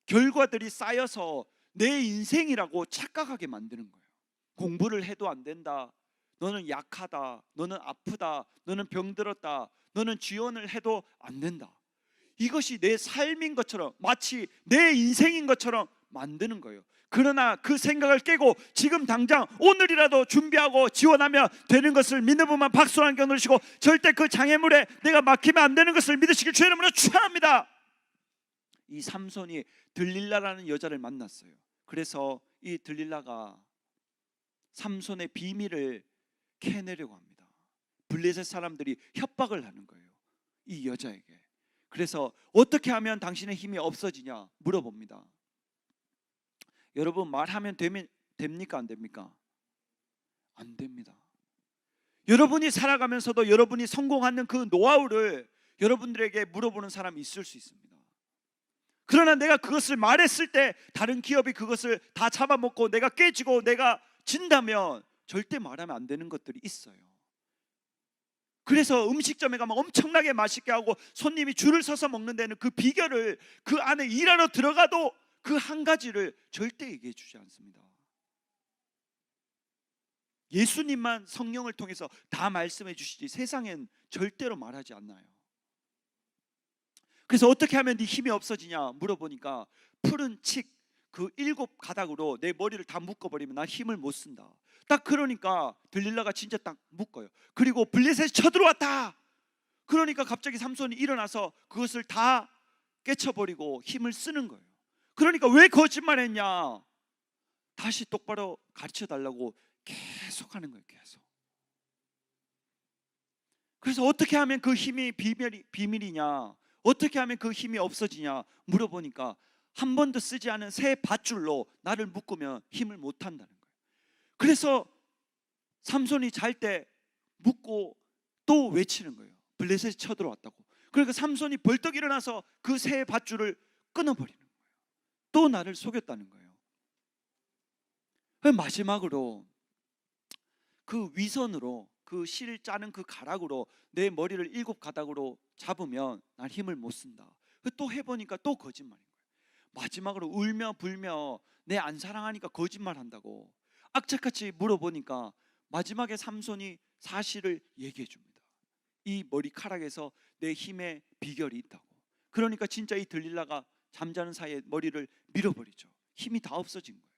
결과들이 쌓여서 내 인생이라고 착각하게 만드는 거예요. 공부를 해도 안 된다, 너는 약하다, 너는 아프다, 너는 병들었다, 너는 지원을 해도 안 된다. 이것이 내 삶인 것처럼, 마치 내 인생인 것처럼 만드는 거예요. 그러나 그 생각을 깨고 지금 당장 오늘이라도 준비하고 지원하면 되는 것을 믿는 분만 박수로 한 겨 누르시고, 절대 그 장애물에 내가 막히면 안 되는 것을 믿으시길 주의 이름으로 축원합니다. 이 삼손이 들릴라라는 여자를 만났어요. 그래서 이 들릴라가 삼손의 비밀을 캐내려고 합니다. 블레셋 사람들이 협박을 하는 거예요, 이 여자에게. 그래서 어떻게 하면 당신의 힘이 없어지냐 물어봅니다. 여러분, 말하면 됩니까? 안 됩니까? 안 됩니다. 여러분이 살아가면서도 여러분이 성공하는 그 노하우를 여러분들에게 물어보는 사람이 있을 수 있습니다. 그러나 내가 그것을 말했을 때 다른 기업이 그것을 다 잡아먹고 내가 깨지고 내가 진다면 절대 말하면 안 되는 것들이 있어요. 그래서 음식점에 가면 엄청나게 맛있게 하고 손님이 줄을 서서 먹는 데는 그 비결을, 그 안에 일하러 들어가도 그 한 가지를 절대 얘기해 주지 않습니다. 예수님만 성령을 통해서 다 말씀해 주시지 세상엔 절대로 말하지 않나요? 그래서 어떻게 하면 네 힘이 없어지냐 물어보니까 푸른 칡 그 7 가닥으로 내 머리를 다 묶어버리면 나 힘을 못 쓴다. 딱 그러니까 들릴라가 진짜 딱 묶어요. 그리고 블레셋이 쳐들어왔다. 그러니까 갑자기 삼손이 일어나서 그것을 다 깨쳐버리고 힘을 쓰는 거예요. 그러니까 왜 거짓말했냐, 다시 똑바로 가르쳐 달라고 계속 하는 거예요. 계속. 그래서 어떻게 하면 그 힘이 비밀이냐, 어떻게 하면 그 힘이 없어지냐 물어보니까 한 번도 쓰지 않은 새 밧줄로 나를 묶으면 힘을 못 한다는 거예요. 그래서 삼손이 잘 때 묶고 또 외치는 거예요. 블레셋이 쳐들어왔다고. 그러니까 삼손이 벌떡 일어나서 그 새 밧줄을 끊어버리는 거예요. 또 나를 속였다는 거예요. 마지막으로 그 위선으로, 그 실 짜는 그 가락으로 내 머리를 7 가닥으로 잡으면 난 힘을 못 쓴다. 또 해보니까 또 거짓말인 거예요. 마지막으로 울며 불며 내 안 사랑하니까 거짓말한다고 악착같이 물어보니까 마지막에 삼손이 사실을 얘기해 줍니다. 이 머리카락에서 내 힘의 비결이 있다고. 그러니까 진짜 이 들릴라가 잠자는 사이에 머리를 밀어버리죠. 힘이 다 없어진 거예요.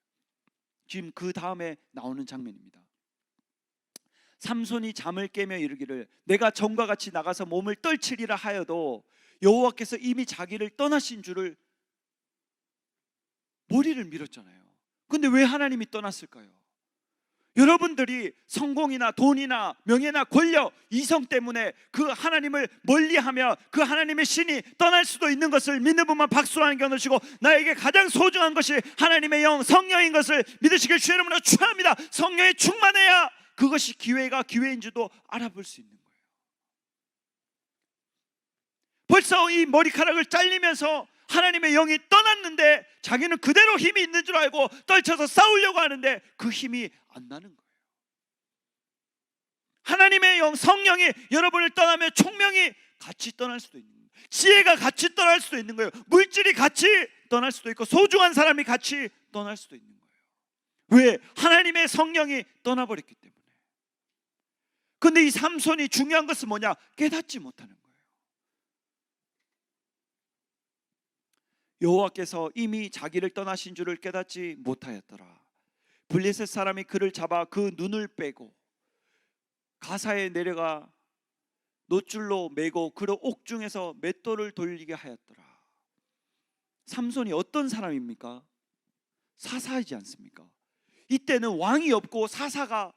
지금 그 다음에 나오는 장면입니다. 삼손이 잠을 깨며 이르기를 내가 전과 같이 나가서 몸을 떨치리라 하여도 여호와께서 이미 자기를 떠나신 줄을 머리를 밀었잖아요. 근데 왜 하나님이 떠났을까요? 여러분들이 성공이나 돈이나 명예나 권력, 이성 때문에 그 하나님을 멀리하며 그 하나님의 신이 떠날 수도 있는 것을 믿는 분만 박수로 하는 겨누시고, 나에게 가장 소중한 것이 하나님의 영, 성령인 것을 믿으시길 주의 이름으로 축원합니다. 성령에 충만해야 그것이 기회가 기회인 줄도 알아볼 수 있는 거예요. 벌써 이 머리카락을 잘리면서 하나님의 영이 떠났는데 자기는 그대로 힘이 있는 줄 알고 떨쳐서 싸우려고 하는데 그 힘이 안 나는 거예요. 하나님의 영, 성령이 여러분을 떠나면 총명이 같이 떠날 수도 있는 거예요. 지혜가 같이 떠날 수도 있는 거예요. 물질이 같이 떠날 수도 있고 소중한 사람이 같이 떠날 수도 있는 거예요. 왜? 하나님의 성령이 떠나버렸기 때문에. 근데 이 삼손이 중요한 것은 뭐냐? 깨닫지 못하는 거예요. 여호와께서 이미 자기를 떠나신 줄을 깨닫지 못하였더라. 블레셋 사람이 그를 잡아 그 눈을 빼고 가사에 내려가 노줄로 매고 그를 옥중에서 맷돌을 돌리게 하였더라. 삼손이 어떤 사람입니까? 사사이지 않습니까? 이때는 왕이 없고 사사가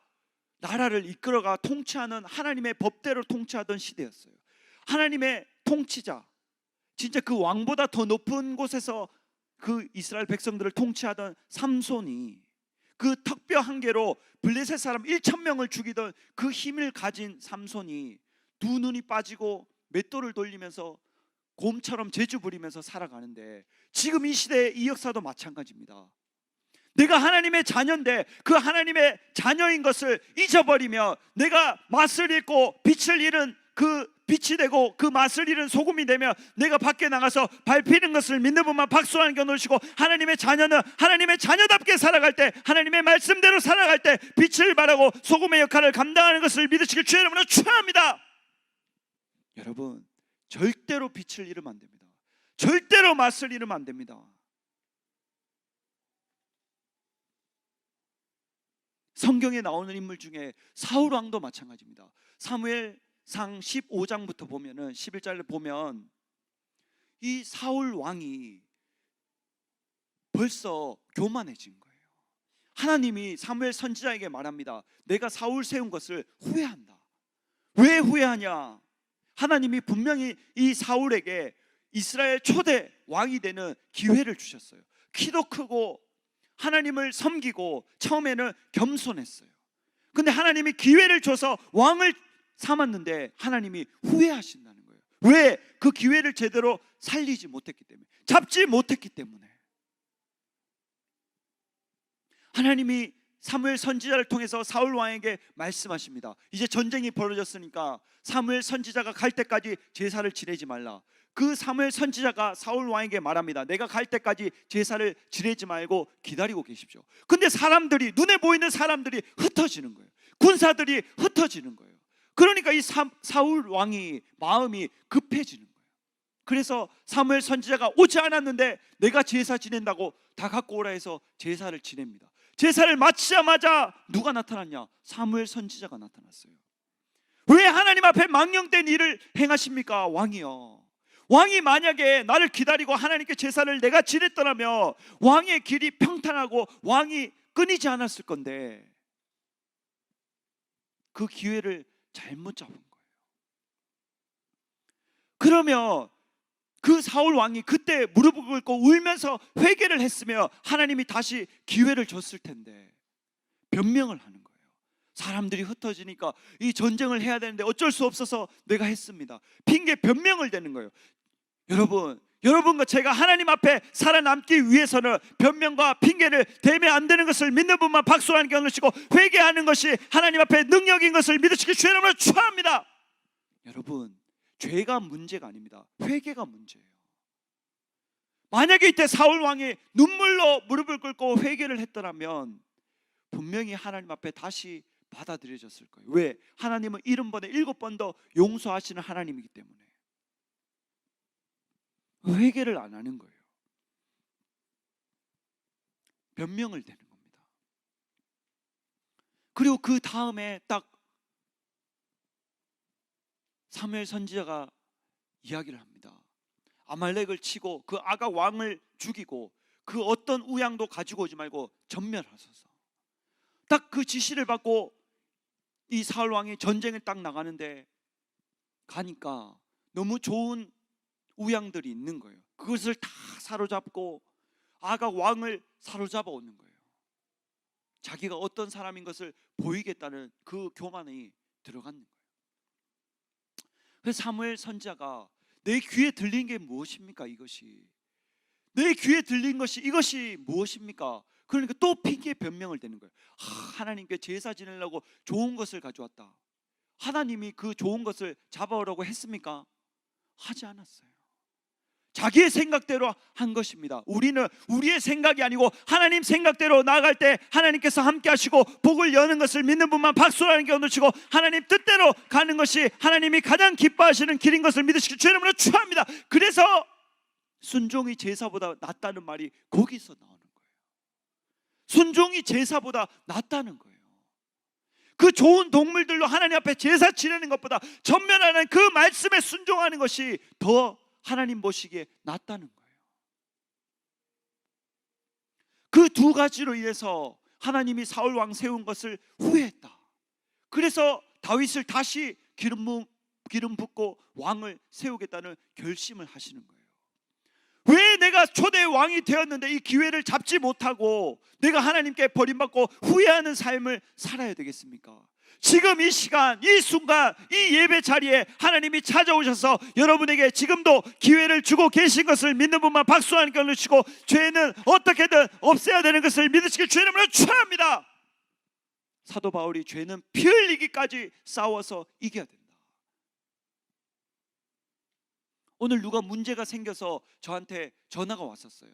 나라를 이끌어가 통치하는, 하나님의 법대로 통치하던 시대였어요. 하나님의 통치자, 진짜 그 왕보다 더 높은 곳에서 그 이스라엘 백성들을 통치하던 삼손이 그 턱뼈 한 개로 블레셋 사람 1,000명을 죽이던 그 힘을 가진 삼손이 두 눈이 빠지고 맷돌을 돌리면서 곰처럼 재주 부리면서 살아가는데, 지금 이 시대의 이 역사도 마찬가지입니다. 내가 하나님의 자녀인데 그 하나님의 자녀인 것을 잊어버리며 내가 맛을 잃고 빛을 잃은 그 빛이 되고 그 맛을 잃은 소금이 되며 내가 밖에 나가서 밟히는 것을 믿는 분만 박수 한 겨 놓으시고, 하나님의 자녀는 하나님의 자녀답게 살아갈 때, 하나님의 말씀대로 살아갈 때 빛을 발하고 소금의 역할을 감당하는 것을 믿으시길 주의 이름으로 축원합니다. 여러분, 절대로 빛을 잃으면 안 됩니다. 절대로 맛을 잃으면 안 됩니다. 성경에 나오는 인물 중에 사울 왕도 마찬가지입니다. 사무엘상 15장부터 보면은 11절을 보면 이 사울 왕이 벌써 교만해진 거예요. 하나님이 사무엘 선지자에게 말합니다. 내가 사울 세운 것을 후회한다. 왜 후회하냐? 하나님이 분명히 이 사울에게 이스라엘 초대 왕이 되는 기회를 주셨어요. 키도 크고 하나님을 섬기고 처음에는 겸손했어요. 근데 하나님이 기회를 줘서 왕을 삼았는데 하나님이 후회하신다는 거예요. 왜? 그 기회를 제대로 살리지 못했기 때문에, 잡지 못했기 때문에. 하나님이 사무엘 선지자를 통해서 사울 왕에게 말씀하십니다. 이제 전쟁이 벌어졌으니까 사무엘 선지자가 갈 때까지 제사를 지내지 말라. 그 사무엘 선지자가 사울 왕에게 말합니다. 내가 갈 때까지 제사를 지내지 말고 기다리고 계십시오. 근데 사람들이, 눈에 보이는 사람들이 흩어지는 거예요. 군사들이 흩어지는 거예요. 그러니까 이 사울 왕이 마음이 급해지는 거예요. 그래서 사무엘 선지자가 오지 않았는데 내가 제사 지낸다고 다 갖고 오라 해서 제사를 지냅니다. 제사를 마치자마자 누가 나타났냐? 사무엘 선지자가 나타났어요. 왜 하나님 앞에 망령된 일을 행하십니까? 왕이요. 왕이 만약에 나를 기다리고 하나님께 제사를 내가 지냈더라면 왕의 길이 평탄하고 왕이 끊이지 않았을 건데 그 기회를 잘못 잡은 거예요. 그러면 그 사울 왕이 그때 무릎을 꿇고 울면서 회개를 했으며 하나님이 다시 기회를 줬을 텐데 변명을 하는 거예요. 사람들이 흩어지니까 이 전쟁을 해야 되는데 어쩔 수 없어서 내가 했습니다. 핑계 변명을 대는 거예요. 여러분과 제가 하나님 앞에 살아남기 위해서는 변명과 핑계를 대면 안 되는 것을 믿는 분만 박수로 하는 겨 놓으시고, 회개하는 것이 하나님 앞에 능력인 것을 믿으시기 주의 이름으로 축원합니다. 여러분, 죄가 문제가 아닙니다. 회개가 문제예요. 만약에 이때 사울 왕이 눈물로 무릎을 꿇고 회개를 했더라면 분명히 하나님 앞에 다시 받아들여졌을 거예요. 왜? 하나님은 70번에 7번 더 용서하시는 하나님이기 때문에. 회개를 안 하는 거예요. 변명을 되는 겁니다. 그리고 그 다음에 딱 사무엘 선지자가 이야기를 합니다. 아말렉을 치고 그 아각 왕을 죽이고 그 어떤 우양도 가지고 오지 말고 전멸하소서. 딱 그 지시를 받고 이 사울 왕이 전쟁을 딱 나가는데 가니까 너무 좋은 우양들이 있는 거예요. 그것을 다 사로잡고 아각 왕을 사로잡아 오는 거예요. 자기가 어떤 사람인 것을 보이겠다는 그 교만이 들어가는 거예요. 그래서 사무엘 선지자가 내 귀에 들린 게 무엇입니까? 이것이 내 귀에 들린 것이 이것이 무엇입니까? 그러니까 또 핑계 변명을 대는 거예요. 하나님께 제사 지내려고 좋은 것을 가져왔다. 하나님이 그 좋은 것을 잡아오라고 했습니까? 하지 않았어요. 자기의 생각대로 한 것입니다. 우리는 우리의 생각이 아니고 하나님 생각대로 나아갈 때 하나님께서 함께 하시고 복을 여는 것을 믿는 분만 박수라는 게 얻으시고 하나님 뜻대로 가는 것이 하나님이 가장 기뻐하시는 길인 것을 믿으시기 주의 이름으로 축원합니다. 그래서 순종이 제사보다 낫다는 말이 거기서 나오는 거예요. 순종이 제사보다 낫다는 거예요. 그 좋은 동물들로 하나님 앞에 제사 지내는 것보다 전면하는 그 말씀에 순종하는 것이 더 하나님 보시기에 낫다는 거예요. 그 두 가지로 인해서 하나님이 사울 왕 세운 것을 후회했다. 그래서 다윗을 다시 기름 붓고 왕을 세우겠다는 결심을 하시는 거예요. 왜 내가 초대 왕이 되었는데 이 기회를 잡지 못하고 내가 하나님께 버림받고 후회하는 삶을 살아야 되겠습니까? 지금 이 시간, 이 순간, 이 예배 자리에 하나님이 찾아오셔서 여러분에게 지금도 기회를 주고 계신 것을 믿는 분만 박수 하나님께 올리시고 죄는 어떻게든 없애야 되는 것을 믿으시길 주의 이름으로 축원합니다. 사도 바울이 죄는 피 흘리기까지 싸워서 이겨야 된다. 오늘 누가 문제가 생겨서 저한테 전화가 왔었어요.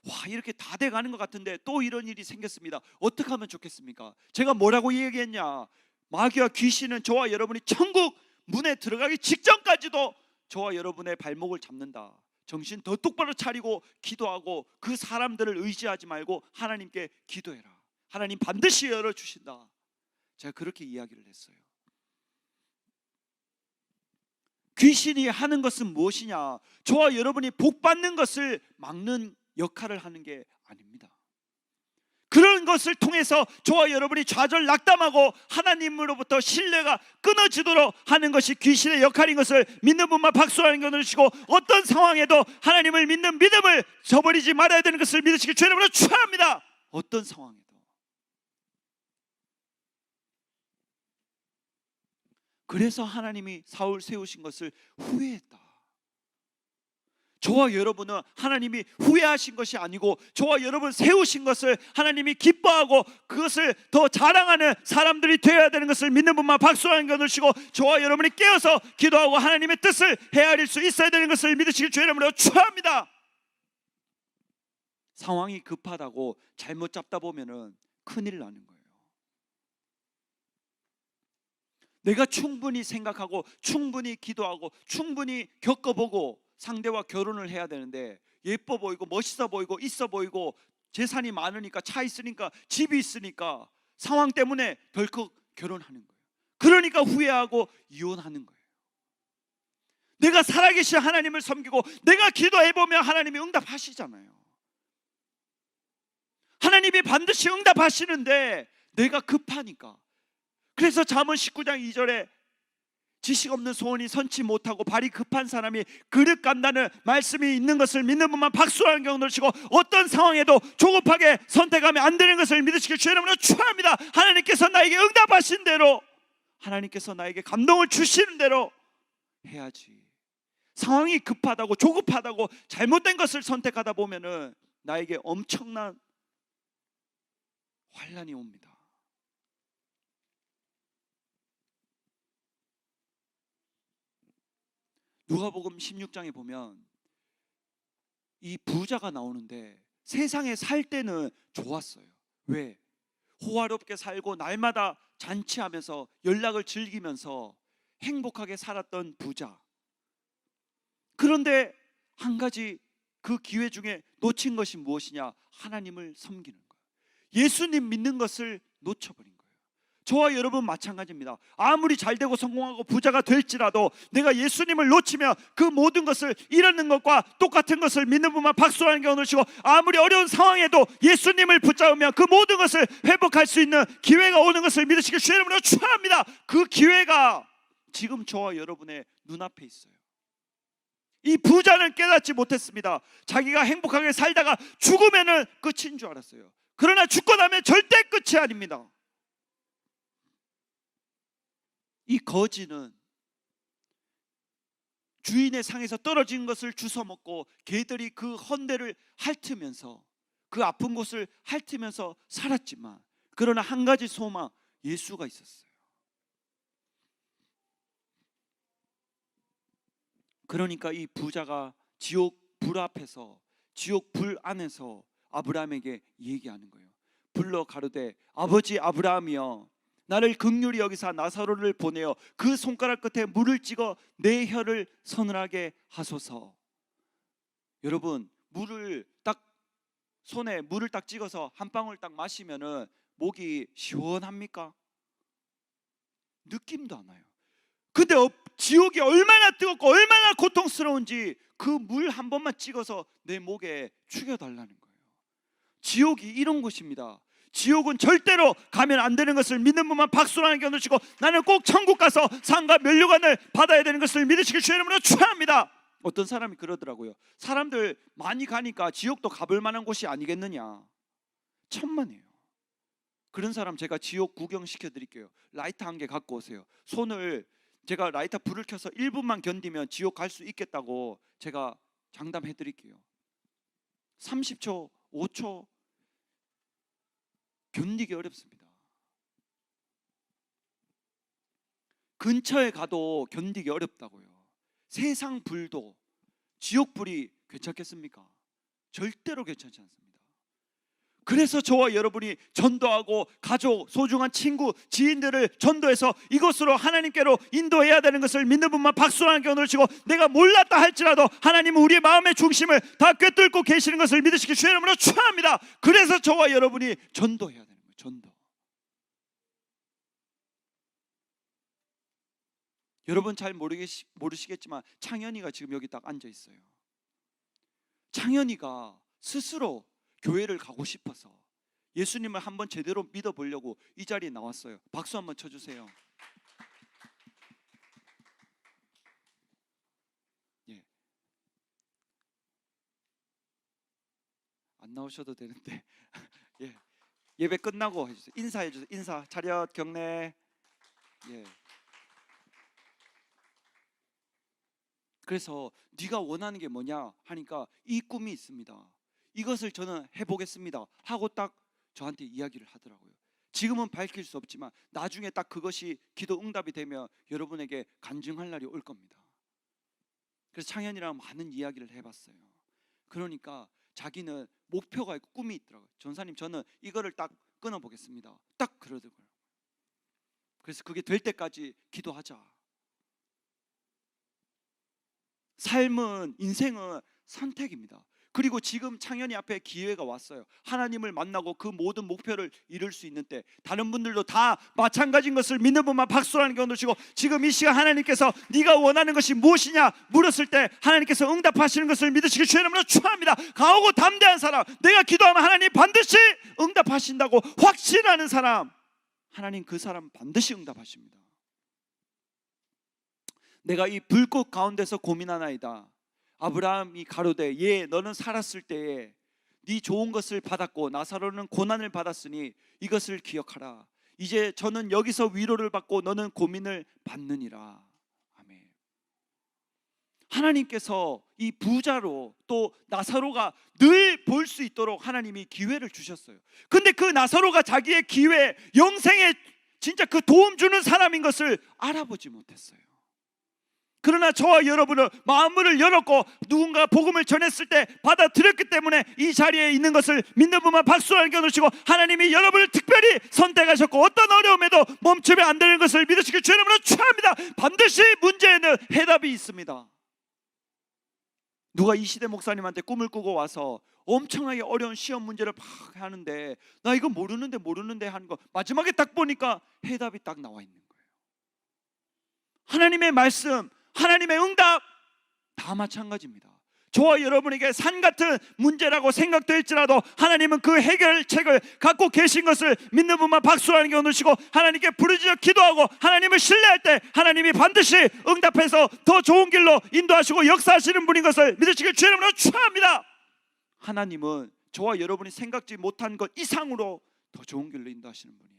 와, 이렇게 다 돼가는 것 같은데 또 이런 일이 생겼습니다. 어떻게 하면 좋겠습니까? 제가 뭐라고 얘기했냐? 마귀와 귀신은 저와 여러분이 천국 문에 들어가기 직전까지도 저와 여러분의 발목을 잡는다. 정신 더 똑바로 차리고 기도하고 그 사람들을 의지하지 말고 하나님께 기도해라. 하나님 반드시 열어주신다. 제가 그렇게 이야기를 했어요. 귀신이 하는 것은 무엇이냐? 저와 여러분이 복 받는 것을 막는 역할을 하는 게 아닙니다. 그런 것을 통해서 저와 여러분이 좌절 낙담하고 하나님으로부터 신뢰가 끊어지도록 하는 것이 귀신의 역할인 것을 믿는 분만 박수하는 것을 주시고 어떤 상황에도 하나님을 믿는 믿음을 저버리지 말아야 되는 것을 믿으시길 주의 이름으로 축원합니다. 어떤 상황에도. 그래서 하나님이 사울 세우신 것을 후회했다. 저와 여러분은 하나님이 후회하신 것이 아니고 저와 여러분 세우신 것을 하나님이 기뻐하고 그것을 더 자랑하는 사람들이 되어야 되는 것을 믿는 분만 박수하는 것을 주시고 저와 여러분이 깨어서 기도하고 하나님의 뜻을 헤아릴 수 있어야 되는 것을 믿으시길 주의 이름으로 축원합니다. 상황이 급하다고 잘못 잡다 보면은 큰일 나는 거예요. 내가 충분히 생각하고 충분히 기도하고 충분히 겪어보고 상대와 결혼을 해야 되는데 예뻐 보이고 멋있어 보이고 있어 보이고 재산이 많으니까 차 있으니까 집이 있으니까 상황 때문에 덜컥 결혼하는 거예요. 그러니까 후회하고 이혼하는 거예요. 내가 살아계신 하나님을 섬기고 내가 기도해보면 하나님이 응답하시잖아요. 하나님이 반드시 응답하시는데 내가 급하니까. 그래서 잠언 19장 2절에 지식 없는 소원이 선치 못하고 발이 급한 사람이 그릇 간다는 말씀이 있는 것을 믿는 분만 박수하는 경우를 치고 어떤 상황에도 조급하게 선택하면 안 되는 것을 믿으시길 주의 이름으로 축원합니다. 하나님께서 나에게 응답하신 대로 하나님께서 나에게 감동을 주시는 대로 해야지. 상황이 급하다고 조급하다고 잘못된 것을 선택하다 보면은 나에게 엄청난 환난이 옵니다. 누가복음 16장에 보면 이 부자가 나오는데 세상에 살 때는 좋았어요. 왜? 호화롭게 살고 날마다 잔치하면서 연락을 즐기면서 행복하게 살았던 부자. 그런데 한 가지 그 기회 중에 놓친 것이 무엇이냐? 하나님을 섬기는 거예요. 예수님 믿는 것을 놓쳐버린 거예요. 저와 여러분 마찬가지입니다. 아무리 잘되고 성공하고 부자가 될지라도 내가 예수님을 놓치면 그 모든 것을 잃는 것과 똑같은 것을 믿는 분만 박수로 하는 경우 놓치고, 아무리 어려운 상황에도 예수님을 붙잡으면 그 모든 것을 회복할 수 있는 기회가 오는 것을 믿으시길 주의 이름으로 축원합니다. 그 기회가 지금 저와 여러분의 눈앞에 있어요. 이 부자는 깨닫지 못했습니다. 자기가 행복하게 살다가 죽으면 끝인 줄 알았어요. 그러나 죽고 나면 절대 끝이 아닙니다. 이 거지는 주인의 상에서 떨어진 것을 주워 먹고 개들이 그 헌대를 핥으면서, 그 아픈 곳을 핥으면서 살았지만, 그러나 한 가지 소망, 예수가 있었어요. 그러니까 이 부자가 지옥 불 앞에서, 지옥 불 안에서 아브라함에게 얘기하는 거예요. 불러 가로되 아버지 아브라함이여, 나를 긍휼히 여기사 나사로를 보내어 그 손가락 끝에 물을 찍어 내 혀를 서늘하게 하소서. 여러분, 물을 딱 손에 물을 딱 찍어서 한 방울 딱 마시면은 목이 시원합니까? 느낌도 안 와요. 근데 지옥이 얼마나 뜨겁고 얼마나 고통스러운지 그 물 한 번만 찍어서 내 목에 죽여달라는 거예요. 지옥이 이런 곳입니다. 지옥은 절대로 가면 안 되는 것을 믿는 분만 박수로 하는 견을 치고, 나는 꼭 천국 가서 상과 면류관을 받아야 되는 것을 믿으시길 주의 이름으로 축원합니다. 어떤 사람이 그러더라고요. 사람들 많이 가니까 지옥도 가볼 만한 곳이 아니겠느냐. 천만에요. 그런 사람 제가 지옥 구경시켜 드릴게요. 라이터 한 개 갖고 오세요. 손을, 제가 라이터 불을 켜서 1분만 견디면 지옥 갈 수 있겠다고 제가 장담해 드릴게요. 30초, 5초 견디기 어렵습니다. 근처에 가도 견디기 어렵다고요. 세상 불도, 지옥 불이 괜찮겠습니까? 절대로 괜찮지 않습니다. 그래서 저와 여러분이 전도하고 가족, 소중한 친구, 지인들을 전도해서 이곳으로 하나님께로 인도해야 되는 것을 믿는 분만 박수로 하는 견을 치고, 내가 몰랐다 할지라도 하나님은 우리의 마음의 중심을 다 꿰뚫고 계시는 것을 믿으시기 주의 이름으로 축원합니다. 그래서 저와 여러분이 전도해야 되는 거예요. 전도. 여러분 잘 모르시겠지만 창현이가 지금 여기 딱 앉아 있어요. 창현이가 스스로 교회를 가고 싶어서 예수님을 한번 제대로 믿어보려고 이 자리에 나왔어요. 박수 한번 쳐주세요. 예. 안 나오셔도 되는데 예. 예배 끝나고 해주세요. 인사해주세요. 인사. 차렷 경례. 예. 그래서 네가 원하는 게 뭐냐 하니까 이 꿈이 있습니다. 이것을 저는 해보겠습니다 하고 딱 저한테 이야기를 하더라고요. 지금은 밝힐 수 없지만 나중에 딱 그것이 기도 응답이 되면 여러분에게 간증할 날이 올 겁니다. 그래서 창현이랑 많은 이야기를 해봤어요. 그러니까 자기는 목표가 있고 꿈이 있더라고요. 전사님, 저는 이거를 딱 끊어보겠습니다. 딱 그러더라고요. 그래서 그게 될 때까지 기도하자. 삶은, 인생은 선택입니다. 그리고 지금 창현이 앞에 기회가 왔어요. 하나님을 만나고 그 모든 목표를 이룰 수 있는 때, 다른 분들도 다 마찬가지인 것을 믿는 분만 박수라는 견을 치고, 지금 이 시간 하나님께서 네가 원하는 것이 무엇이냐 물었을 때 하나님께서 응답하시는 것을 믿으시길 주의 이름으로 축원합니다. 강하고 담대한 사람, 내가 기도하면 하나님 반드시 응답하신다고 확신하는 사람, 하나님 그 사람 반드시 응답하십니다. 내가 이 불꽃 가운데서 고민하나이다. 아브라함이 가로되 예, 너는 살았을 때에 네 좋은 것을 받았고 나사로는 고난을 받았으니 이것을 기억하라. 이제 저는 여기서 위로를 받고 너는 고민을 받느니라. 아멘. 하나님께서 이 부자로 또 나사로가 늘 볼 수 있도록 하나님이 기회를 주셨어요. 근데 그 나사로가 자기의 기회, 영생에 진짜 그 도움 주는 사람인 것을 알아보지 못했어요. 그러나 저와 여러분은 마음을 열었고 누군가 복음을 전했을 때 받아들였기 때문에 이 자리에 있는 것을 믿는 분만 박수로 안겨놓으시고, 하나님이 여러분을 특별히 선택하셨고 어떤 어려움에도 멈추면 안 되는 것을 믿으시길 주의 이름으로 축원합니다. 반드시 문제에는 해답이 있습니다. 누가 이 시대 목사님한테 꿈을 꾸고 와서 엄청나게 어려운 시험 문제를 막 하는데 나 이거 모르는데 하는 거 마지막에 딱 보니까 해답이 딱 나와 있는 거예요. 하나님의 말씀, 하나님의 응답 다 마찬가지입니다. 저와 여러분에게 산 같은 문제라고 생각될지라도 하나님은 그 해결책을 갖고 계신 것을 믿는 분만 박수로 하는 게 오늘시고, 하나님께 부르짖어 기도하고 하나님을 신뢰할 때 하나님이 반드시 응답해서 더 좋은 길로 인도하시고 역사하시는 분인 것을 믿으시길 주의 이름으로 축원합니다. 하나님은 저와 여러분이 생각지 못한 것 이상으로 더 좋은 길로 인도하시는 분이에요.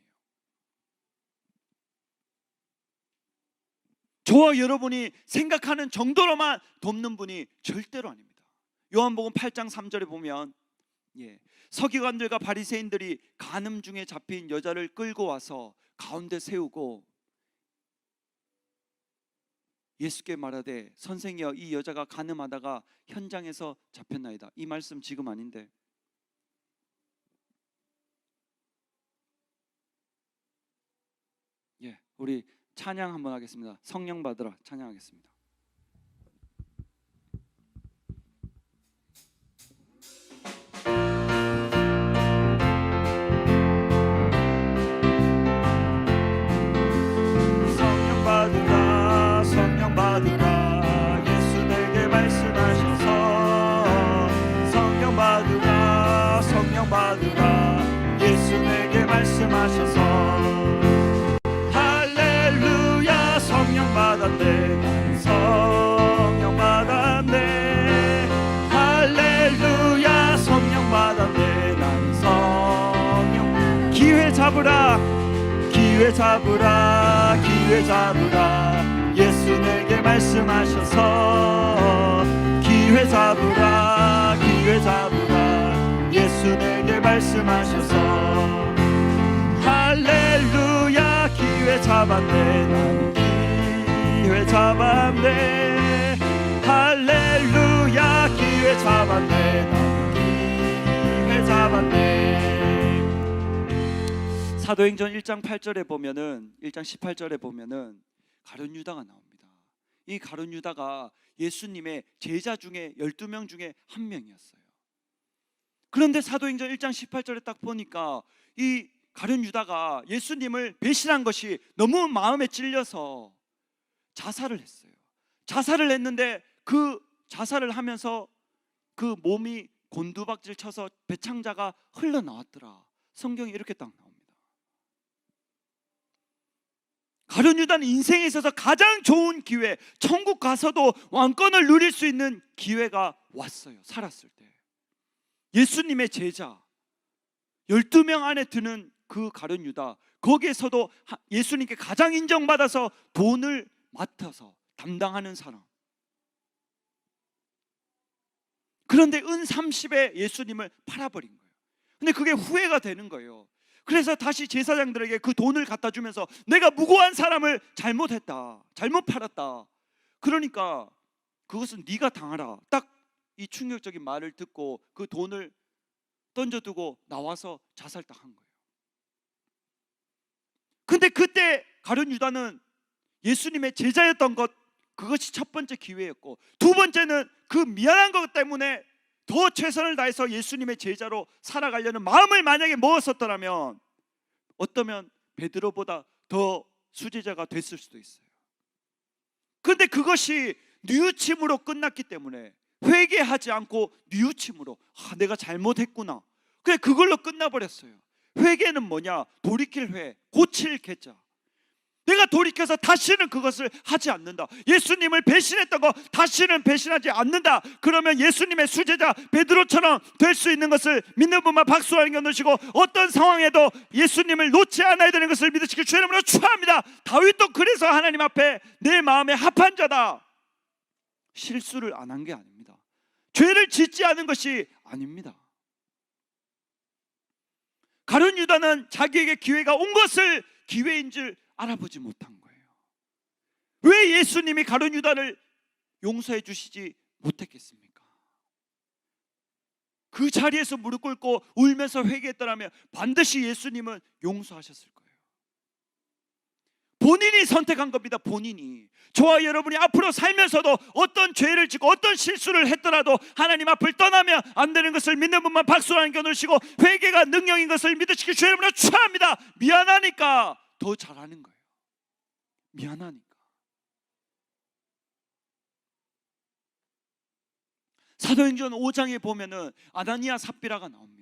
저와 여러분이 생각하는 정도로만 돕는 분이 절대로 아닙니다. 요한복음 8장 3절에 보면 서기관들과 바리새인들이 간음 중에 잡힌 여자를 끌고 와서 가운데 세우고 예수께 말하되 선생이여 이 여자가 간음하다가 현장에서 잡혔나이다. 이 말씀 지금 아닌데 우리 찬양 한번 하겠습니다. 성령 받으라 찬양하겠습니다. 성령 받으라 성령 받으라 예수 내게 말씀하셔서 성령 받으라 성령 받으라 예수 내게 말씀하셔서 성령 받았네 성령 받았네 할렐루야 성령 받았네 난 성령 기회 잡으라 기회 잡으라 기회 잡으라 예수 내게 말씀하셔서 기회 잡으라 기회 잡으라 예수 내게 말씀하셔서 할렐루야 기회 잡았네 난 기회 잡았네 할렐루야 기회 잡았네 기회 잡았네. 사도행전 1장 8절에 보면은 1장 18절에 보면은 가룟 유다가 나옵니다. 이 가룟 유다가 예수님의 제자 중에 12명 중에 한 명이었어요. 그런데 사도행전 1장 18절에 딱 보니까 이 가룟 유다가 예수님을 배신한 것이 너무 마음에 찔려서 자살을 했어요. 자살을 했는데 그 자살을 하면서 그 몸이 곤두박질 쳐서 배창자가 흘러나왔더라. 성경에 이렇게 딱 나옵니다. 가룟 유다는 인생에 있어서 가장 좋은 기회, 천국 가서도 왕권을 누릴 수 있는 기회가 왔어요. 살았을 때 예수님의 제자 12명 안에 드는 그 가룟 유다, 거기에서도 예수님께 가장 인정받아서 돈을 맡아서 담당하는 사람. 그런데 은 30에 예수님을 팔아버린 거예요. 근데 그게 후회가 되는 거예요. 그래서 다시 제사장들에게 그 돈을 갖다 주면서 내가 무고한 사람을 잘못했다, 잘못 팔았다. 그러니까 그것은 네가 당하라. 딱 이 충격적인 말을 듣고 그 돈을 던져두고 나와서 자살딱 한 거예요. 근데 그때 가룟 유다는 예수님의 제자였던 것, 그것이 첫 번째 기회였고, 두 번째는 그 미안한 것 때문에 더 최선을 다해서 예수님의 제자로 살아가려는 마음을 만약에 먹었었더라면 어쩌면 베드로보다 더 수제자가 됐을 수도 있어요. 그런데 그것이 뉘우침으로 끝났기 때문에 회개하지 않고 뉘우침으로 내가 잘못했구나, 그래 그걸로 끝나버렸어요. 회개는 뭐냐? 돌이킬 회, 고칠 개자. 내가 돌이켜서 다시는 그것을 하지 않는다. 예수님을 배신했던 거 다시는 배신하지 않는다. 그러면 예수님의 수제자 베드로처럼 될 수 있는 것을 믿는 분만 박수로 하는 게 넣으시고, 어떤 상황에도 예수님을 놓지 않아야 되는 것을 믿으시길 주의 이름으로 축원합니다. 다윗도 그래서 하나님 앞에 내 마음에 합한 자다. 실수를 안 한 게 아닙니다. 죄를 짓지 않은 것이 아닙니다. 가룟 유다는 자기에게 기회가 온 것을 기회인 줄 알아보지 못한 거예요. 왜 예수님이 가룟 유다를 용서해 주시지 못했겠습니까? 그 자리에서 무릎 꿇고 울면서 회개했더라면 반드시 예수님은 용서하셨을 거예요. 본인이 선택한 겁니다. 본인이. 저와 여러분이 앞으로 살면서도 어떤 죄를 짓고 어떤 실수를 했더라도 하나님 앞을 떠나면 안 되는 것을 믿는 분만 박수로 함께 넣으시고, 회개가 능력인 것을 믿으시기 주의 이름으로 축원합니다. 미안하니까 더 잘하는 거예요. 미안하니까. 사도행전 5장에 보면은 아나니아 삽비라가 나옵니다.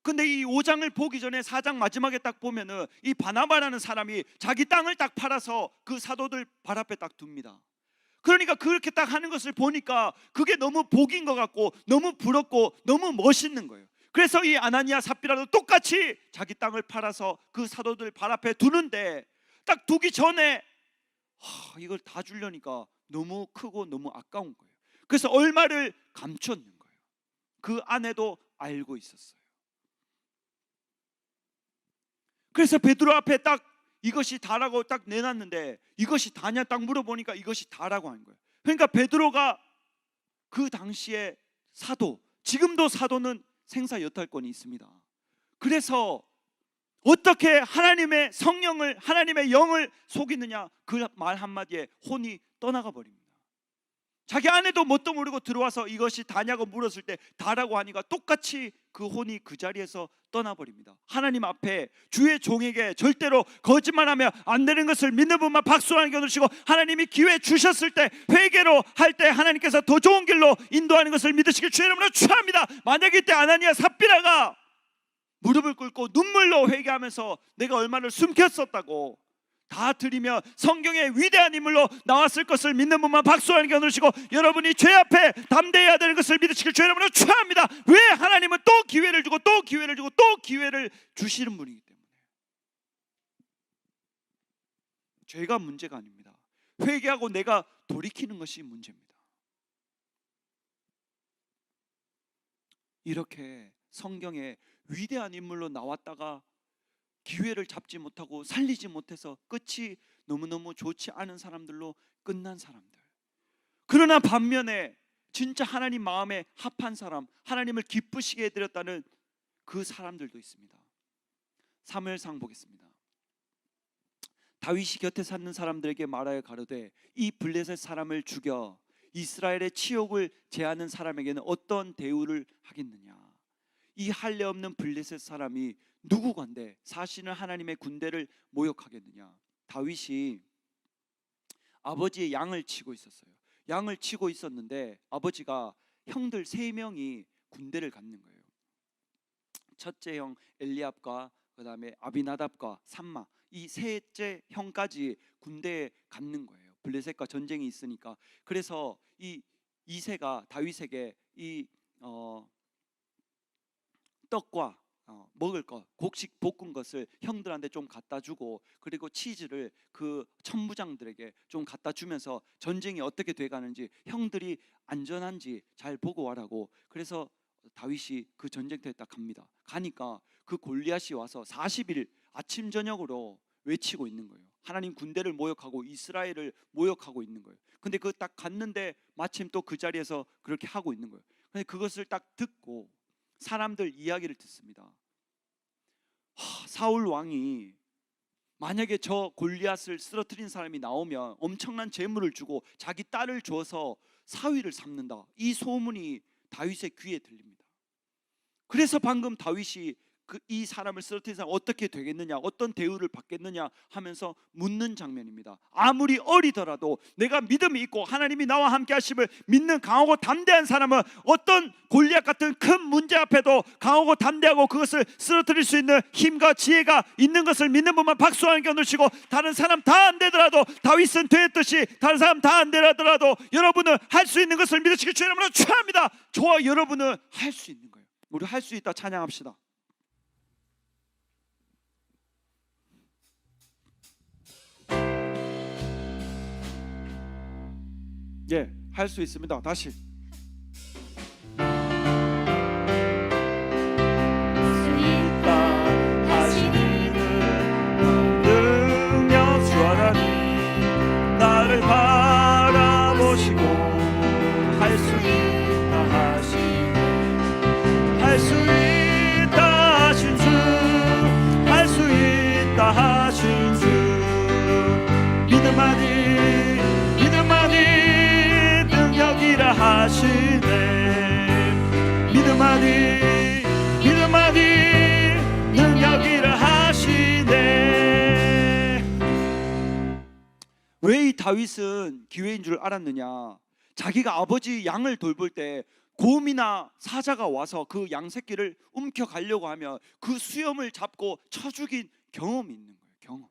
근데 이 5장을 보기 전에 4장 마지막에 딱 보면은 이 바나바라는 사람이 자기 땅을 딱 팔아서 그 사도들 발 앞에 딱 둡니다. 그러니까 그렇게 딱 하는 것을 보니까 그게 너무 복인 것 같고 너무 부럽고 너무 멋있는 거예요. 그래서 이 아나니아 삽비라도 똑같이 자기 땅을 팔아서 그 사도들 발 앞에 두는데, 딱 두기 전에 이걸 다 주려니까 너무 크고 너무 아까운 거예요. 그래서 얼마를 감췄는 거예요. 그 아내도 알고 있었어요. 그래서 베드로 앞에 딱 이것이 다라고 딱 내놨는데, 이것이 다냐 딱 물어보니까 이것이 다라고 하는 거예요. 그러니까 베드로가 그 당시에 사도, 지금도 사도는 생사 여탈권이 있습니다. 그래서 어떻게 하나님의 성령을, 하나님의 영을 속이느냐, 그 말 한마디에 혼이 떠나가 버립니다. 자기 아내도 뭣도 모르고 들어와서 이것이 다냐고 물었을 때 다라고 하니까 똑같이 그 혼이 그 자리에서 떠나버립니다. 하나님 앞에 주의 종에게 절대로 거짓말하면 안 되는 것을 믿는 분만 박수로 함께 넣으시고, 하나님이 기회 주셨을 때 회개로 할 때 하나님께서 더 좋은 길로 인도하는 것을 믿으시길 주의 이름으로 축원합니다. 만약에 이때 아나니아 삽비라가 무릎을 꿇고 눈물로 회개하면서 내가 얼마를 숨겼었다고 다 드리며 성경의 위대한 인물로 나왔을 것을 믿는 분만 박수와 함께 넣으시고, 여러분이 죄 앞에 담대해야 되는 것을 믿으시길 주의 이름으로 축원합니다. 왜? 하나님은 또 기회를 주고 또 기회를 주고 또 기회를 주시는 분이기 때문에. 죄가 문제가 아닙니다. 회개하고 내가 돌이키는 것이 문제입니다. 이렇게 성경에 위대한 인물로 나왔다가 기회를 잡지 못하고 살리지 못해서 끝이 너무너무 좋지 않은 사람들로 끝난 사람들. 그러나 반면에 진짜 하나님 마음에 합한 사람, 하나님을 기쁘시게 해드렸다는 그 사람들도 있습니다. 사무엘상 보겠습니다. 다윗이 곁에 사는 사람들에게 말하여 가로되 이 블레셋 사람을 죽여 이스라엘의 치욕을 제하는 사람에게는 어떤 대우를 하겠느냐. 이 할례 없는 블레셋 사람이 누구건데 사실은 하나님의 군대를 모욕하겠느냐. 다윗이 아버지의 양을 치고 있었어요. 양을 치고 있었는데 아버지가 형들 3명이 군대를 갖는 거예요. 첫째 형 엘리압과 그 다음에 아비나답과 삼마, 이 셋째 형까지 군대에 갖는 거예요. 블레셋과 전쟁이 있으니까. 그래서 이 이새가 다윗에게 이 떡과 먹을 것, 곡식 볶은 것을 형들한테 좀 갖다 주고, 그리고 치즈를 그 천부장들에게 좀 갖다 주면서 전쟁이 어떻게 돼가는지, 형들이 안전한지 잘 보고 와라고. 그래서 다윗이 그 전쟁터에 딱 갑니다. 가니까 그 골리앗이 와서 40일 아침 저녁으로 외치고 있는 거예요. 하나님 군대를 모욕하고 이스라엘을 모욕하고 있는 거예요. 근데 그 딱 갔는데 마침 또 그 자리에서 그렇게 하고 있는 거예요. 근데 그것을 딱 듣고 사람들 이야기를 듣습니다. 사울 왕이 만약에 저 골리앗을 쓰러뜨린 사람이 나오면 엄청난 재물을 주고 자기 딸을 줘서 사위를 삼는다, 이 소문이 다윗의 귀에 들립니다. 그래서 방금 다윗이 이 사람을 쓰러뜨린 사람 어떻게 되겠느냐, 어떤 대우를 받겠느냐 하면서 묻는 장면입니다. 아무리 어리더라도 내가 믿음이 있고 하나님이 나와 함께 하심을 믿는 강하고 담대한 사람은 어떤 골리앗 같은 큰 문제 앞에도 강하고 담대하고 그것을 쓰러뜨릴 수 있는 힘과 지혜가 있는 것을 믿는 분만 박수와 함께 넣으시고, 다른 사람 다 안 되더라도 다윗은 되었듯이 다른 사람 다 안 되더라도 여러분은 할 수 있는 것을 믿으시기 주의 이름으로 축원합니다. 저와 여러분은 할 수 있는 거예요. 우리 할 수 있다 찬양합시다. 예, 할 수 있습니다. 다시. 능력 주 하나님 나를 바라보시고 할 수 있다 하시니, 할 수 있다 하신 주, 할 수 있다 하신 주, 하시네. 믿음 아니 능력이라 하시네. 왜 이 다윗은 기회인 줄 알았느냐? 자기가 아버지 양을 돌볼 때 곰이나 사자가 와서 그 양 새끼를 움켜가려고 하면 그 수염을 잡고 쳐 죽인 경험이 있는 거예요. 경험.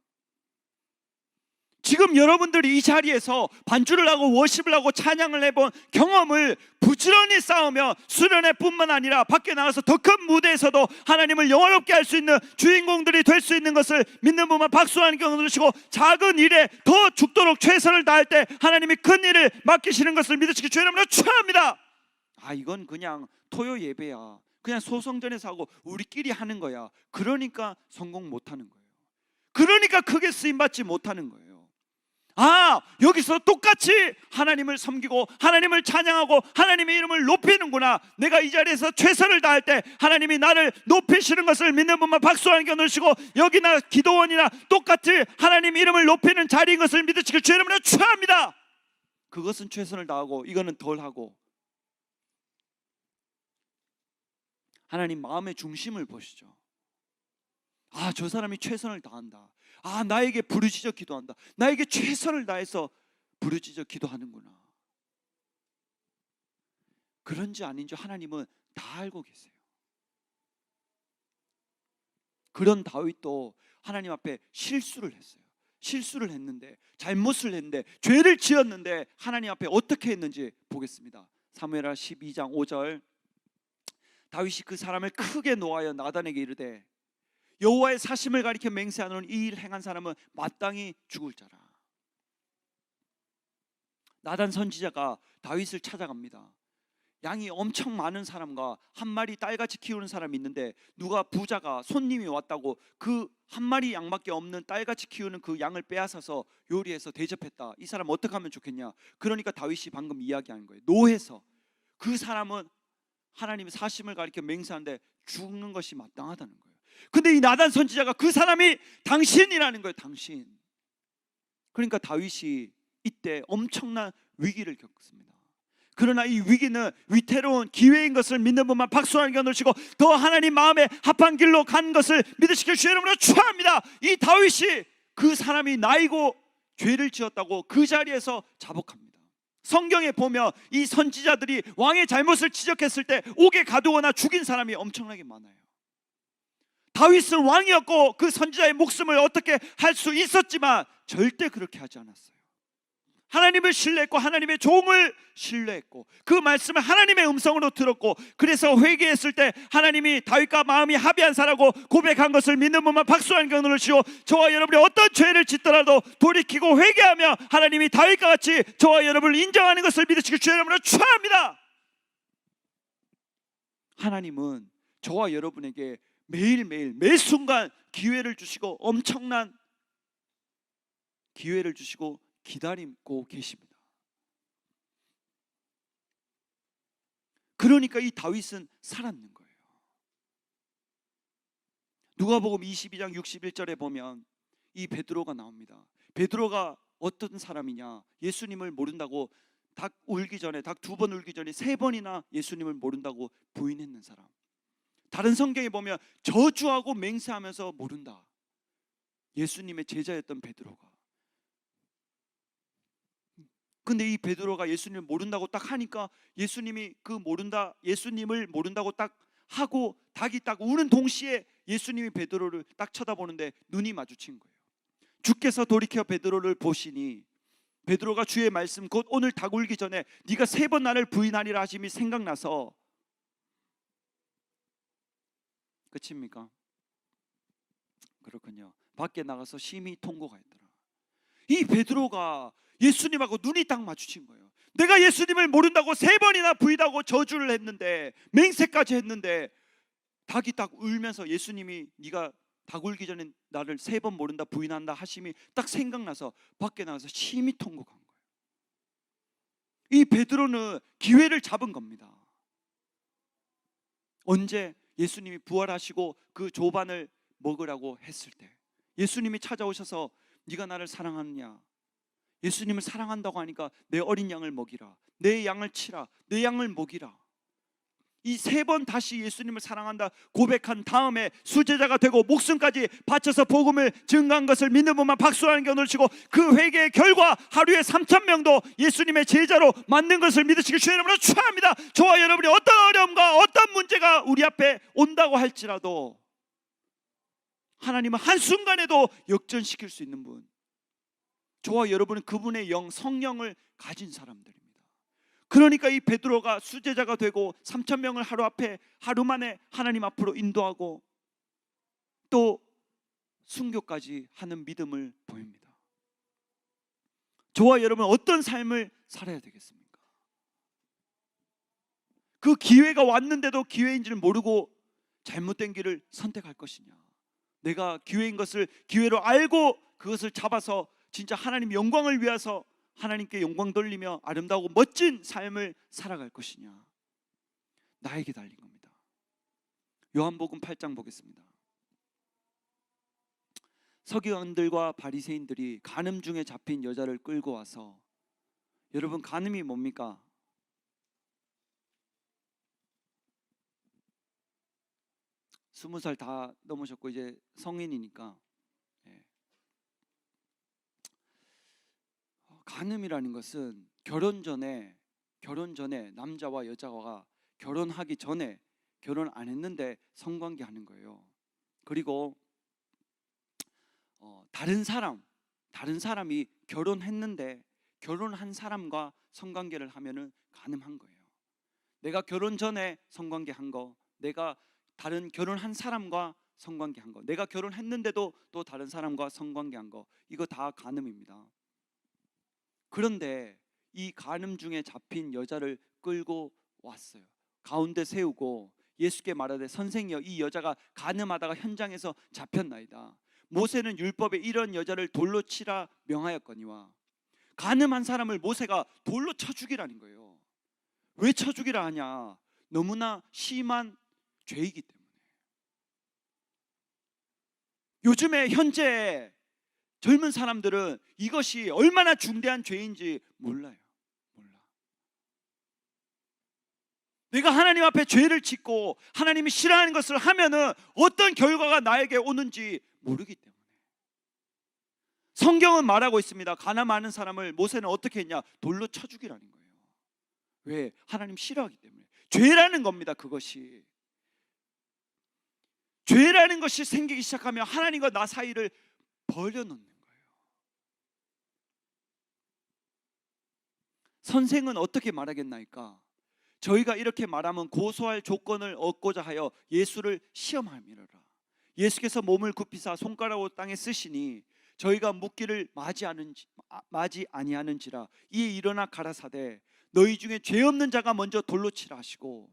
지금 여러분들이 이 자리에서 반주를 하고 워십을 하고 찬양을 해본 경험을 부지런히 쌓으며 수련회 뿐만 아니라 밖에 나가서 더 큰 무대에서도 하나님을 영화롭게 할 수 있는 주인공들이 될 수 있는 것을 믿는 분만 박수하는 경험을 누리시고, 작은 일에 더 죽도록 최선을 다할 때 하나님이 큰 일을 맡기시는 것을 믿으시기 주의 이름으로 축원합니다. 이건 그냥 토요 예배야, 그냥 소성전에서 하고 우리끼리 하는 거야, 그러니까 성공 못하는 거예요. 그러니까 크게 쓰임받지 못하는 거예요. 여기서 똑같이 하나님을 섬기고 하나님을 찬양하고 하나님의 이름을 높이는구나. 내가 이 자리에서 최선을 다할 때 하나님이 나를 높이시는 것을 믿는 분만 박수하는 겨 놓으시고, 여기나 기도원이나 똑같이 하나님 이름을 높이는 자리인 것을 믿으시길 주의 이름으로 축원합니다. 그것은 최선을 다하고 이거는 덜하고. 하나님 마음의 중심을 보시죠. 저 사람이 최선을 다한다. 나에게 부르짖어 기도한다. 나에게 최선을 다해서 부르짖어 기도하는구나. 그런지 아닌지 하나님은 다 알고 계세요. 그런 다윗도 하나님 앞에 실수를 했어요. 실수를 했는데, 잘못을 했는데, 죄를 지었는데 하나님 앞에 어떻게 했는지 보겠습니다. 사무엘하 12장 5절. 다윗이 그 사람을 크게 노하여 나단에게 이르되, 여호와의 사심을 가리켜 맹세하노니 이 일 행한 사람은 마땅히 죽을 자라. 나단 선지자가 다윗을 찾아갑니다. 양이 엄청 많은 사람과 한 마리 딸같이 키우는 사람이 있는데, 누가 부자가 손님이 왔다고 그 한 마리 양밖에 없는 딸같이 키우는 그 양을 빼앗아서 요리해서 대접했다. 이 사람 어떻게 하면 좋겠냐? 그러니까 다윗이 방금 이야기하는 거예요. 노해서 그 사람은 하나님의 사심을 가리켜 맹세하는데 죽는 것이 마땅하다는 거예요. 근데 이 나단 선지자가 그 사람이 당신이라는 거예요. 당신. 그러니까 다윗이 이때 엄청난 위기를 겪습니다. 그러나 이 위기는 위태로운 기회인 것을 믿는 분만 박수하는 겨 놓으시고, 더 하나님 마음에 합한 길로 간 것을 믿으시길 주의 이름으로 축원합니다. 이 다윗이 그 사람이 나이고 죄를 지었다고 그 자리에서 자복합니다. 성경에 보면 이 선지자들이 왕의 잘못을 지적했을 때 옥에 가두거나 죽인 사람이 엄청나게 많아요. 다윗은 왕이었고 그 선지자의 목숨을 어떻게 할 수 있었지만 절대 그렇게 하지 않았어요. 하나님을 신뢰했고 하나님의 종을 신뢰했고 그 말씀을 하나님의 음성으로 들었고, 그래서 회개했을 때 하나님이 다윗과 마음이 합의한 사라고 고백한 것을 믿는 분만 박수하는 겨 누르시고, 저와 여러분이 어떤 죄를 짓더라도 돌이키고 회개하며 하나님이 다윗과 같이 저와 여러분을 인정하는 것을 믿으시길 주의 이름으로 축원합니다. 하나님은 저와 여러분에게 매일매일 매 순간 기회를 주시고, 엄청난 기회를 주시고 기다리고 계십니다. 그러니까 이 다윗은 살았는 거예요. 누가복음 22장 61절에 보면 이 베드로가 나옵니다. 베드로가 어떤 사람이냐? 예수님을 모른다고 닭 울기 전에, 닭 2번 울기 전에 3번이나 예수님을 모른다고 부인했는 사람. 다른 성경에 보면 저주하고 맹세하면서 모른다. 예수님의 제자였던 베드로가. 근데 이 베드로가 예수님을 모른다고 딱 하니까 예수님이 예수님을 모른다고 딱 하고 닭이 딱 우는 동시에 예수님이 베드로를 딱 쳐다보는데 눈이 마주친 거예요. 주께서 돌이켜 베드로를 보시니, 베드로가 주의 말씀 곧 오늘 닭 울기 전에 네가 3번 나를 부인하리라 하심이 생각나서. 끝입니까? 그렇군요. 밖에 나가서 심히 통고가 있더라. 이 베드로가 예수님하고 눈이 딱 마주친 거예요. 내가 예수님을 모른다고 3번이나 부인하고 저주를 했는데, 맹세까지 했는데, 닭이 딱 울면서 예수님이 네가 닭 울기 전에 나를 3번 모른다 부인한다 하심이 딱 생각나서 밖에 나가서 심히 통곡한 거예요. 이 베드로는 기회를 잡은 겁니다. 언제? 예수님이 부활하시고 그 조반을 먹으라고 했을 때 예수님이 찾아오셔서 네가 나를 사랑하느냐? 예수님을 사랑한다고 하니까 내 어린 양을 먹이라, 내 양을 치라, 내 양을 먹이라. 이 3번 다시 예수님을 사랑한다 고백한 다음에 수제자가 되고 목숨까지 바쳐서 복음을 증거한 것을 믿는 분만 박수라는 견을 치고, 그 회개의 결과 하루에 3,000명도 예수님의 제자로 만든 것을 믿으시길 주의 이름으로 축원합니다. 저와 여러분이 어떤 어려움과 어떤 문제가 우리 앞에 온다고 할지라도 하나님은 한순간에도 역전시킬 수 있는 분, 저와 여러분은 그분의 영, 성령을 가진 사람들입니다. 그러니까 이 베드로가 수제자가 되고 3,000명을 하루 만에 하나님 앞으로 인도하고 또 순교까지 하는 믿음을 보입니다. 저와 여러분 어떤 삶을 살아야 되겠습니까? 그 기회가 왔는데도 기회인지를 모르고 잘못된 길을 선택할 것이냐, 내가 기회인 것을 기회로 알고 그것을 잡아서 진짜 하나님 영광을 위해서 하나님께 영광 돌리며 아름다우고 멋진 삶을 살아갈 것이냐, 나에게 달린 겁니다. 요한복음 8장 보겠습니다. 서기관들과 바리새인들이 간음 중에 잡힌 여자를 끌고 와서, 여러분 간음이 뭡니까? 스무 살 다 넘으셨고 이제 성인이니까, 간음이라는 것은 결혼 전에 남자와 여자가 결혼하기 전에, 결혼 안 했는데 성관계 하는 거예요. 그리고 다른 사람이 결혼했는데 결혼한 사람과 성관계를 하면은 간음한 거예요. 내가 결혼 전에 성관계 한 거, 내가 다른 결혼한 사람과 성관계 한 거, 내가 결혼했는데도 또 다른 사람과 성관계 한 거, 이거 다 간음입니다. 그런데 이 간음 중에 잡힌 여자를 끌고 왔어요. 가운데 세우고 예수께 말하되 선생이여, 이 여자가 간음하다가 현장에서 잡혔나이다. 모세는 율법에 이런 여자를 돌로 치라 명하였거니와. 간음한 사람을 모세가 돌로 쳐 죽이라는 거예요. 왜 쳐 죽이라 하냐? 너무나 심한 죄이기 때문에. 요즘에 현재 젊은 사람들은 이것이 얼마나 중대한 죄인지 몰라. 내가 하나님 앞에 죄를 짓고 하나님이 싫어하는 것을 하면은 어떤 결과가 나에게 오는지 모르기 때문에. 성경은 말하고 있습니다. 간음하는 사람을 모세는 어떻게 했냐? 돌로 쳐 죽이라는 거예요. 왜? 하나님 싫어하기 때문에. 죄라는 겁니다. 그것이 죄라는 것이 생기기 시작하면 하나님과 나 사이를 버려놓는 거예요. 선생은 어떻게 말하겠나이까? 저희가 이렇게 말하면 고소할 조건을 얻고자 하여 예수를 시험함이로라. 예수께서 몸을 굽히사 손가락으로 땅에 쓰시니 저희가 묻기를 마지 아니하는지라. 이에 일어나 가라사대 너희 중에 죄 없는 자가 먼저 돌로 치라 하시고,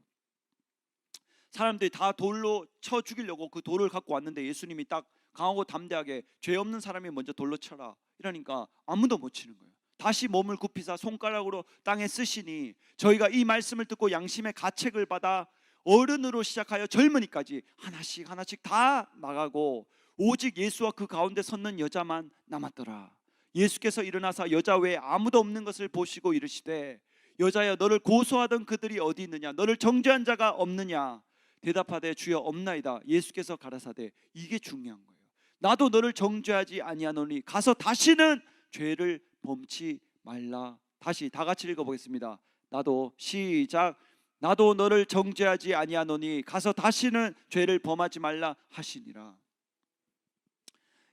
사람들이 다 돌로 쳐 죽이려고 그 돌을 갖고 왔는데 예수님이 딱 강하고 담대하게 죄 없는 사람이 먼저 돌로 쳐라 이러니까 아무도 못 치는 거예요. 다시 몸을 굽히사 손가락으로 땅에 쓰시니 저희가 이 말씀을 듣고 양심의 가책을 받아 어른으로 시작하여 젊은이까지 하나씩 다 나가고 오직 예수와 그 가운데 섰는 여자만 남았더라. 예수께서 일어나사 여자 외에 아무도 없는 것을 보시고 이르시되 여자여, 너를 고소하던 그들이 어디 있느냐? 너를 정죄한 자가 없느냐? 대답하되 주여 없나이다. 예수께서 가라사대, 이게 중요한 거예요. 나도 너를 정죄하지 아니하노니 가서 다시는 죄를 범치 말라. 다시 다 같이 읽어보겠습니다. 나도 시작. 나도 너를 정죄하지 아니하노니 가서 다시는 죄를 범하지 말라 하시니라.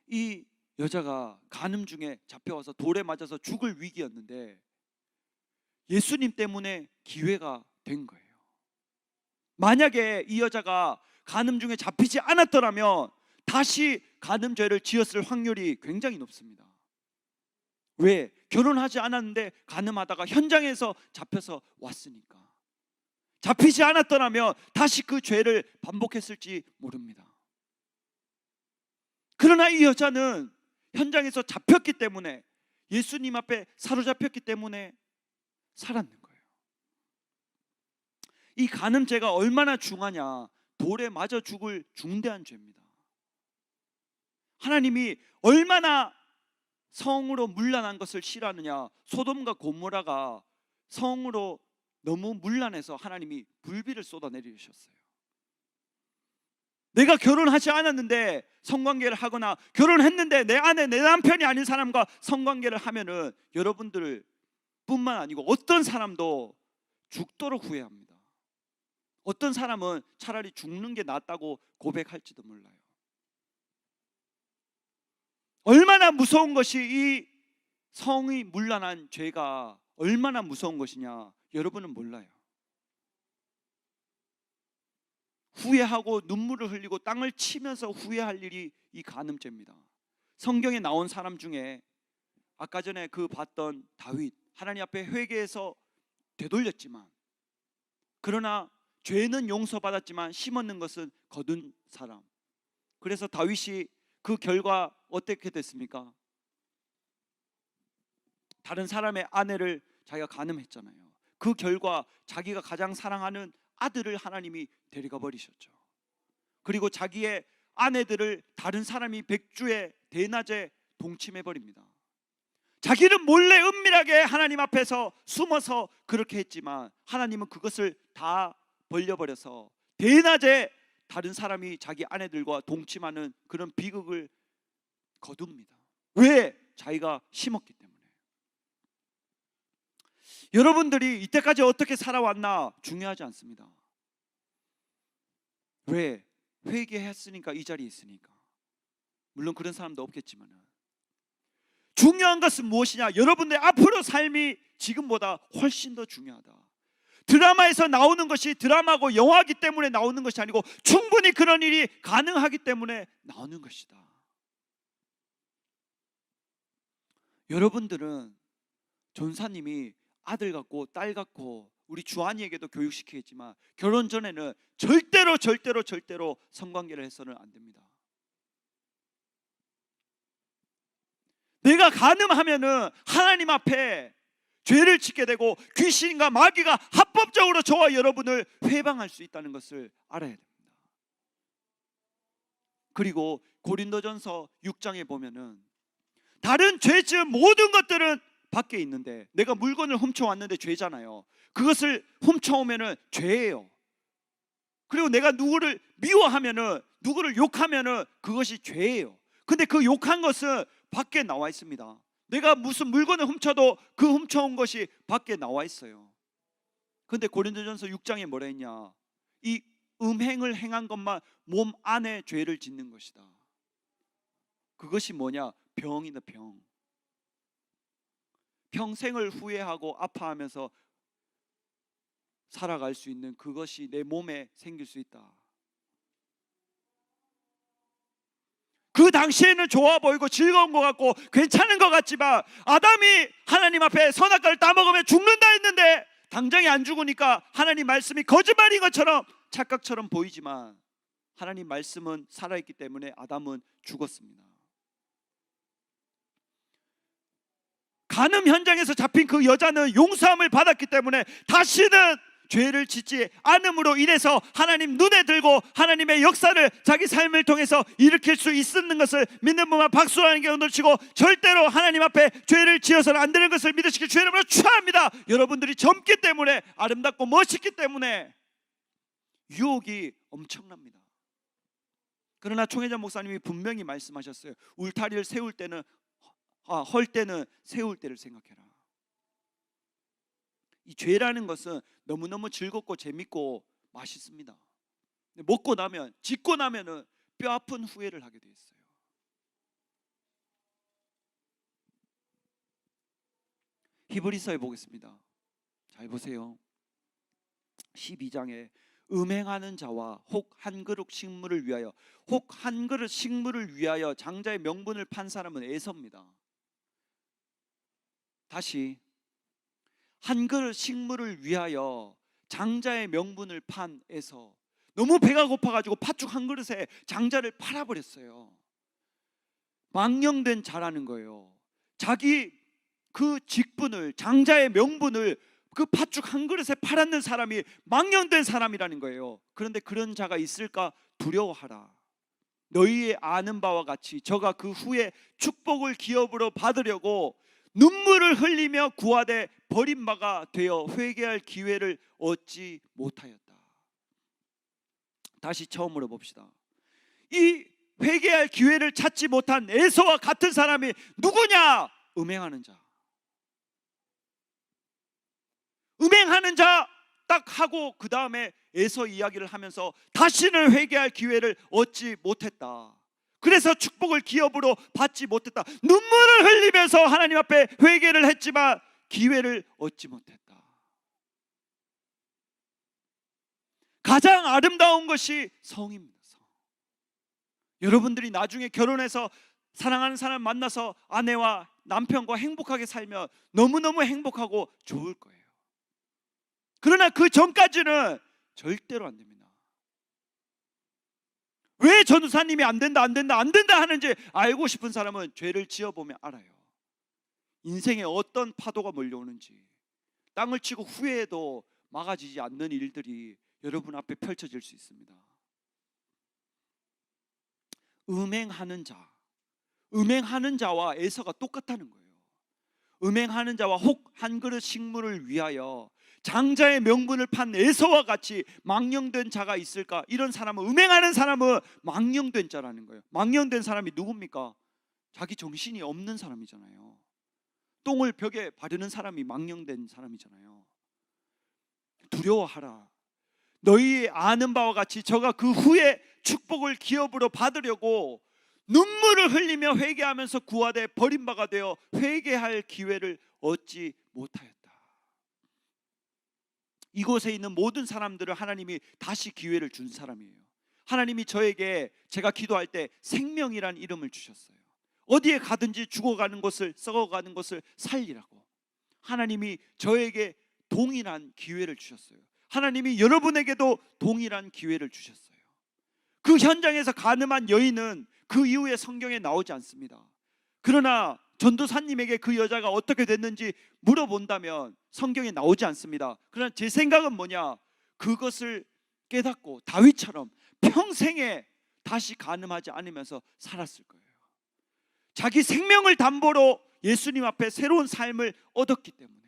이 여자가 간음 중에 잡혀와서 돌에 맞아서 죽을 위기였는데 예수님 때문에 기회가 된 거예요. 만약에 이 여자가 간음 중에 잡히지 않았더라면 다시 간음죄를 지었을 확률이 굉장히 높습니다. 왜? 결혼하지 않았는데 간음하다가 현장에서 잡혀서 왔으니까. 잡히지 않았더라면 다시 그 죄를 반복했을지 모릅니다. 그러나 이 여자는 현장에서 잡혔기 때문에, 예수님 앞에 사로잡혔기 때문에 살았는 거예요. 이 간음죄가 얼마나 중하냐? 돌에 맞아 죽을 중대한 죄입니다. 하나님이 얼마나 성으로 문란한 것을 싫어하느냐? 소돔과 고모라가 성으로 너무 문란해서 하나님이 불비를 쏟아내리셨어요. 내가 결혼하지 않았는데 성관계를 하거나 결혼했는데 내 아내, 내 남편이 아닌 사람과 성관계를 하면은 여러분들 뿐만 아니고 어떤 사람도 죽도록 후회합니다. 어떤 사람은 차라리 죽는 게 낫다고 고백할지도 몰라요. 얼마나 무서운 것이 이 성이 문란한 죄가 얼마나 무서운 것이냐 여러분은 몰라요. 후회하고 눈물을 흘리고 땅을 치면서 후회할 일이 이 간음죄입니다. 성경에 나온 사람 중에 아까 전에 그 봤던 다윗, 하나님 앞에 회개해서 되돌렸지만 그러나 죄는 용서받았지만 심었는 것은 거둔 사람. 그래서 다윗이 그 결과 어떻게 됐습니까? 다른 사람의 아내를 자기가 간음했잖아요. 그 결과 자기가 가장 사랑하는 아들을 하나님이 데려가 버리셨죠. 그리고 자기의 아내들을 다른 사람이 백주에 대낮에 동침해 버립니다. 자기는 몰래 은밀하게 하나님 앞에서 숨어서 그렇게 했지만 하나님은 그것을 다 벌려버려서 대낮에 다른 사람이 자기 아내들과 동침하는 그런 비극을 거둡니다. 왜? 자기가 심었기 때문에. 여러분들이 이때까지 어떻게 살아왔나 중요하지 않습니다. 왜? 회개했으니까 이 자리에 있으니까. 물론 그런 사람도 없겠지만 중요한 것은 무엇이냐? 여러분들의 앞으로 삶이 지금보다 훨씬 더 중요하다. 드라마에서 나오는 것이 드라마고 영화이기 때문에 나오는 것이 아니고 충분히 그런 일이 가능하기 때문에 나오는 것이다. 여러분들은 전사님이 아들 같고 딸 같고 우리 주한이에게도 교육시키겠지만 결혼 전에는 절대로 성관계를 해서는 안 됩니다. 내가 간음하면은 하나님 앞에 죄를 짓게 되고 귀신과 마귀가 합법적으로 저와 여러분을 회방할 수 있다는 것을 알아야 됩니다. 그리고 고린도전서 6장에 보면은 다른 죄 지은 모든 것들은 밖에 있는데 내가 물건을 훔쳐왔는데 죄잖아요. 그것을 훔쳐오면은 죄예요. 그리고 내가 누구를 미워하면은 누구를 욕하면은 그것이 죄예요. 근데 그 욕한 것은 밖에 나와 있습니다. 내가 무슨 물건을 훔쳐도 그 훔쳐온 것이 밖에 나와 있어요. 근데 고린도전서 6장에 뭐라 했냐? 이 음행을 행한 것만 몸 안에 죄를 짓는 것이다. 그것이 뭐냐? 병이다, 병. 평생을 후회하고 아파하면서 살아갈 수 있는 그것이 내 몸에 생길 수 있다. 그 당시에는 좋아 보이고 즐거운 것 같고 괜찮은 것 같지만 아담이 하나님 앞에 선악과를 따먹으면 죽는다 했는데 당장에 안 죽으니까 하나님 말씀이 거짓말인 것처럼 착각처럼 보이지만 하나님 말씀은 살아있기 때문에 아담은 죽었습니다. 간음 현장에서 잡힌 그 여자는 용서함을 받았기 때문에 다시는 죄를 짓지 않음으로 인해서 하나님 눈에 들고 하나님의 역사를 자기 삶을 통해서 일으킬 수 있는 것을 믿는 분만 박수라는 게 오늘치고 절대로 하나님 앞에 죄를 지어서는 안 되는 것을 믿으시길 주의 이름으로 축원합니다. 여러분들이 젊기 때문에 아름답고 멋있기 때문에 유혹이 엄청납니다. 그러나 총회장 목사님이 분명히 말씀하셨어요. 울타리를 세울 때는 헐 때는 세울 때를 생각해라. 이 죄라는 것은 너무너무 즐겁고 재밌고 맛있습니다. 먹고 나면 짓고 나면은 뼈 아픈 후회를 하게 돼 있어요. 히브리서에 보겠습니다. 잘 보세요. 12장에 음행하는 자와 혹 한 그릇 식물을 위하여 혹 한 그릇 식물을 위하여 장자의 명분을 판 사람은 에서입니다. 다시 한 그릇 식물을 위하여 장자의 명분을 판 에서 너무 배가 고파가지고 팥죽 한 그릇에 장자를 팔아버렸어요. 망령된 자라는 거예요. 자기 그 직분을 장자의 명분을 그 팥죽 한 그릇에 팔았는 사람이 망령된 사람이라는 거예요. 그런데 그런 자가 있을까 두려워하라. 너희의 아는 바와 같이 저가 그 후에 축복을 기업으로 받으려고 눈물을 흘리며 구하되 버림바가 되어 회개할 기회를 얻지 못하였다. 다시 처음으로 봅시다. 이 회개할 기회를 찾지 못한 에서와 같은 사람이 누구냐? 음행하는 자. 음행하는 자 딱 하고 그 다음에 에서 이야기를 하면서 다시는 회개할 기회를 얻지 못했다. 그래서 축복을 기업으로 받지 못했다. 눈물을 흘리면서 하나님 앞에 회개를 했지만 기회를 얻지 못했다. 가장 아름다운 것이 성입니다. 성. 여러분들이 나중에 결혼해서 사랑하는 사람 만나서 아내와 남편과 행복하게 살면 너무너무 행복하고 좋을 거예요. 그러나 그 전까지는 절대로 안 됩니다. 왜 전도사님이 안 된다 하는지 알고 싶은 사람은 죄를 지어보면 알아요. 인생에 어떤 파도가 몰려오는지, 땅을 치고 후회해도 막아지지 않는 일들이 여러분 앞에 펼쳐질 수 있습니다. 음행하는 자와 에서가 똑같다는 거예요. 음행하는 자와 혹 한 그릇 식물을 위하여 장자의 명분을 판 에서와 같이 망령된 자가 있을까? 이런 사람은, 음행하는 사람은 망령된 자라는 거예요. 망령된 사람이 누굽니까? 자기 정신이 없는 사람이잖아요. 똥을 벽에 바르는 사람이 망령된 사람이잖아요. 두려워하라. 너희 아는 바와 같이 저가 그 후에 축복을 기업으로 받으려고 눈물을 흘리며 회개하면서 구하되 버림바가 되어 회개할 기회를 얻지 못하였다. 이곳에 있는 모든 사람들을 하나님이 다시 기회를 준 사람이에요. 하나님이 저에게 제가 기도할 때 생명이란 이름을 주셨어요. 어디에 가든지 죽어가는 것을, 썩어가는 것을 살리라고 하나님이 저에게 동일한 기회를 주셨어요. 하나님이 여러분에게도 동일한 기회를 주셨어요. 그 현장에서 간음한 여인은 그 이후에 성경에 나오지 않습니다. 그러나 전도사님에게 그 여자가 어떻게 됐는지 물어본다면 성경에 나오지 않습니다. 그러나 제 생각은 뭐냐? 그것을 깨닫고 다윗처럼 평생에 다시 간음하지 않으면서 살았을 거예요. 자기 생명을 담보로 예수님 앞에 새로운 삶을 얻었기 때문에.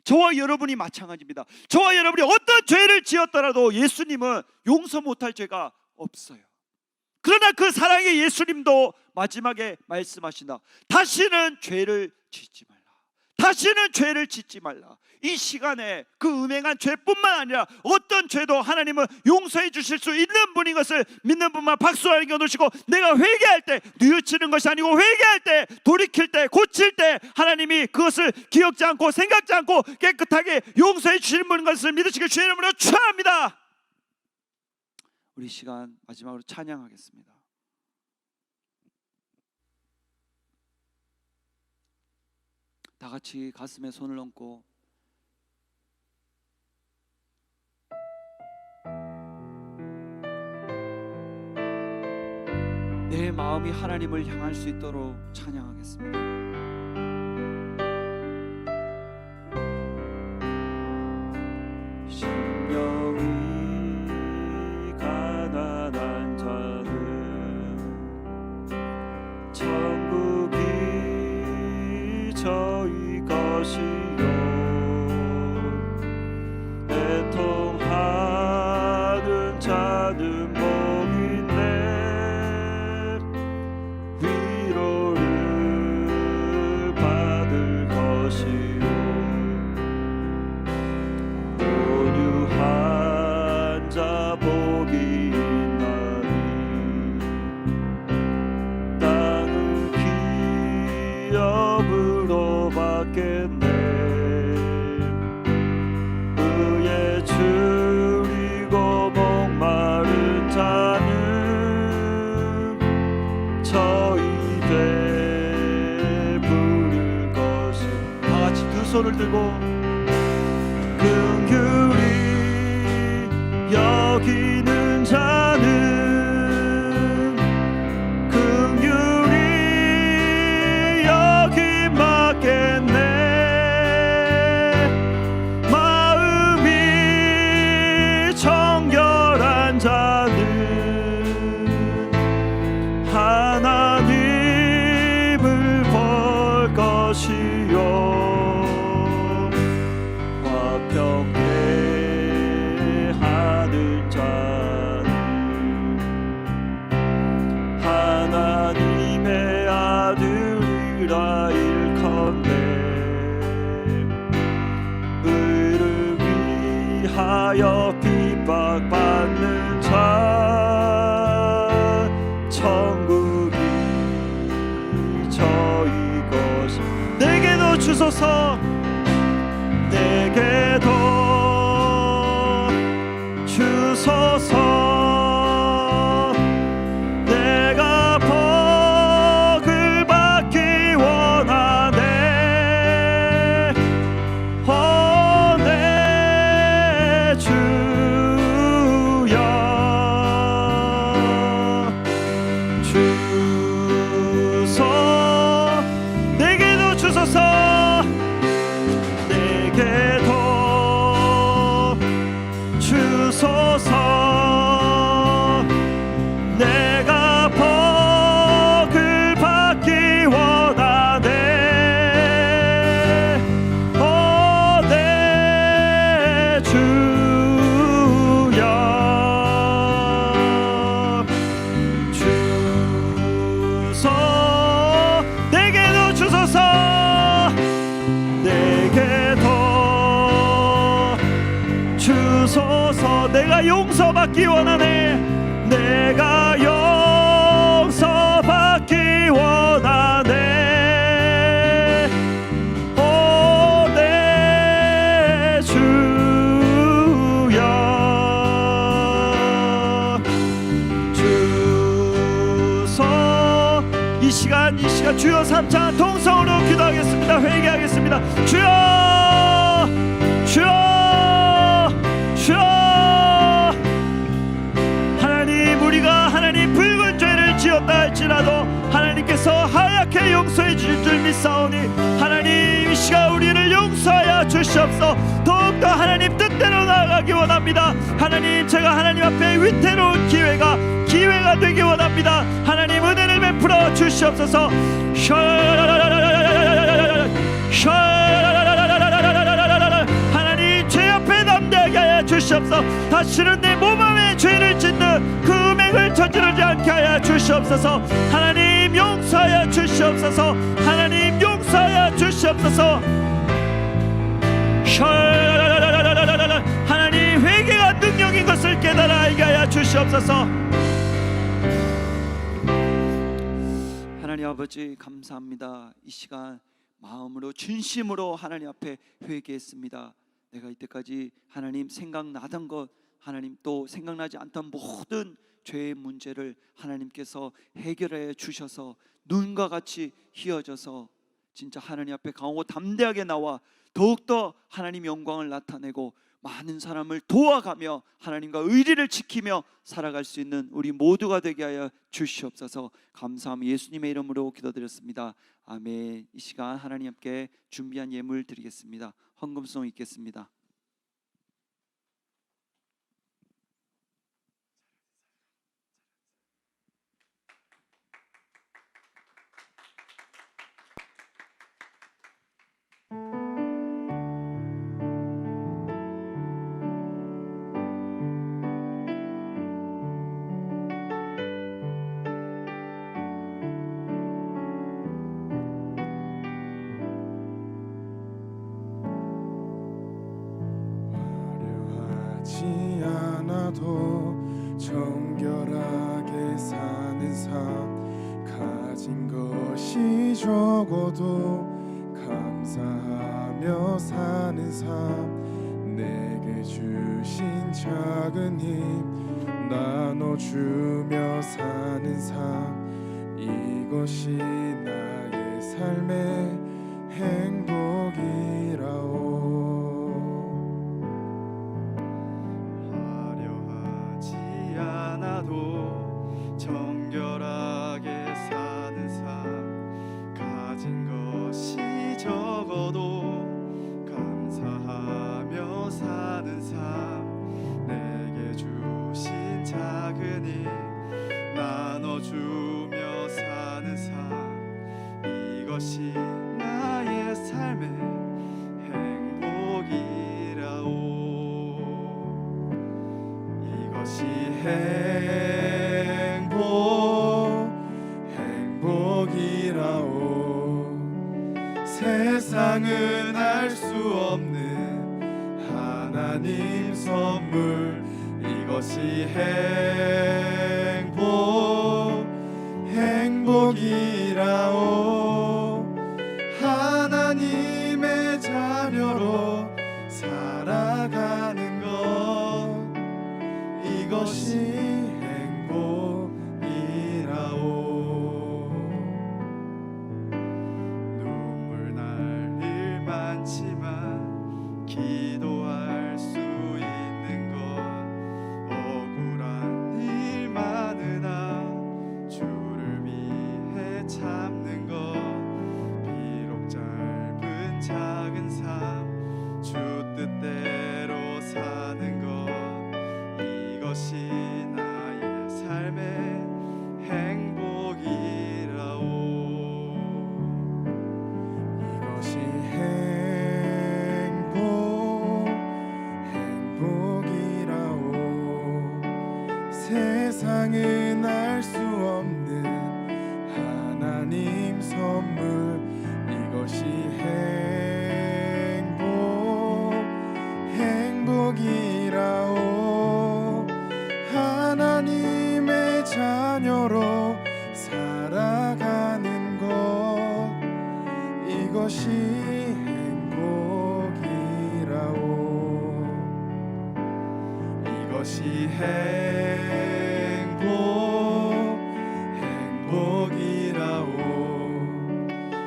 저와 여러분이 마찬가지입니다. 저와 여러분이 어떤 죄를 지었더라도 예수님은 용서 못할 죄가 없어요. 그러나 그 사랑의 예수님도 마지막에 말씀하신다. 다시는 죄를 짓지 말라. 다시는 죄를 짓지 말라. 이 시간에 그 음행한 죄뿐만 아니라 어떤 죄도 하나님은 용서해 주실 수 있는 분인 것을 믿는 분만 박수 한번 놓으시고, 내가 회개할 때 뉘우치는 것이 아니고 회개할 때, 돌이킬 때, 고칠 때 하나님이 그것을 기억지 않고 생각지 않고 깨끗하게 용서해 주시는 분인 것을 믿으시길 주의 이름으로 축원합니다. 우리 시간 마지막으로 찬양하겠습니다. 다 같이 가슴에 손을 얹고 내 마음이 하나님을 향할 수 있도록 찬양하겠습니다. 저희 것이요 애통하는 자는 복인데 위로를 받을 것이요 온유한 자 복이 있나니 땅은 기업으로 받겠네. 의에 줄이고 목마른 자는 저희 배부를 것이. 다 같이 두 손을 들고 긍휼히 여기는 자는 긍휼히 여김 받겠네. 마음이 정결한 자는 위하여 핍박받는 자 천국이 저희 것이 내게도 주소서 내게도 주소서 내가 복을 받기 원하네 내 주여 주소 내게도 주소서 내게도 주소서 내가 복을 받기 원하네 내 주여 주소 내게도 주소서 내게도 주소서 내가 용서받기 원하네 내가 용서받기 원하네 내 주여 주소 이 시간 주여 3차 통성으로 기도하겠습니다. 회개하겠습니다. 주여 주여 주여 하나님 우리가 하나님 붉은 죄를 지었다 할지라도 하나님께서 하얗게 용서해 주실 줄 믿사오니 하나님 이 시간 우리를 용서하여 주시옵소서. 더욱더 하나님 뜻대로 나아가기 원합니다. 하나님 제가 하나님 앞에 위태로운 기회가 되기 원합니다. 하나님 은혜를 베풀어 주시옵소서. 하나님 죄 앞에 담대하게 하여 주시옵소서. 다시는 내 몸 안에 죄를 짓는 그 음행을 저지르지 않게 하여 주시옵소서. 하나님 용서하여 주시옵소서. 하나님 용서하여 주시옵소서. 하나님 회개가 능력인 것을 깨달아 알게 하여 주시옵소서. 하나님 아버지 감사합니다. 이 시간 마음으로 진심으로 하나님 앞에 회개했습니다. 내가 이때까지 하나님 생각나던 것 하나님 또 생각나지 않던 모든 죄의 문제를 하나님께서 해결해 주셔서 눈과 같이 희어져서 진짜 하나님 앞에 강하고 담대하게 나와 더욱더 하나님 영광을 나타내고 많은 사람을 도와가며 하나님과 의리를 지키며 살아갈 수 있는 우리 모두가 되게 하여 주시옵소서. 감사함 예수님의 이름으로 기도드렸습니다. 아멘. 이 시간 하나님 함께 준비한 예물 드리겠습니다. 헌금송 있겠습니다. 않아도 정결하게 사는 삶 가진 것이 적어도 감사하며 사는 삶 내게 주신 작은 힘 나눠주며 사는 삶 이것이 나의 삶의 행복이라오 정결하게 사는 삶 가진 것이 적어도 감사하며 사는 삶 내게 주신 작은 힘 나눠주며 사는 삶 이것이 나의 삶의 행복이라오 이것이 행복이라오 세상은 알 수 없는 하나님 선물 이것이 행복이라오 하나님의 자녀로 살아가는 것 이것이 행복이라오 눈물 날 일 많지만 기도할 수 있는 것 억울한 일 많으나 주를 위해 참는 것 비록 짧은 작은 삶 주 뜻대로 사는 것 이것이 나의 삶의 행복이라오 이것이 행복이라오 세상은 알 수 없는 하나님 선물 이것이 행복이라오 하나님의 자녀로 살아가는 것 이것이 행복이라오 이것이 행복이라오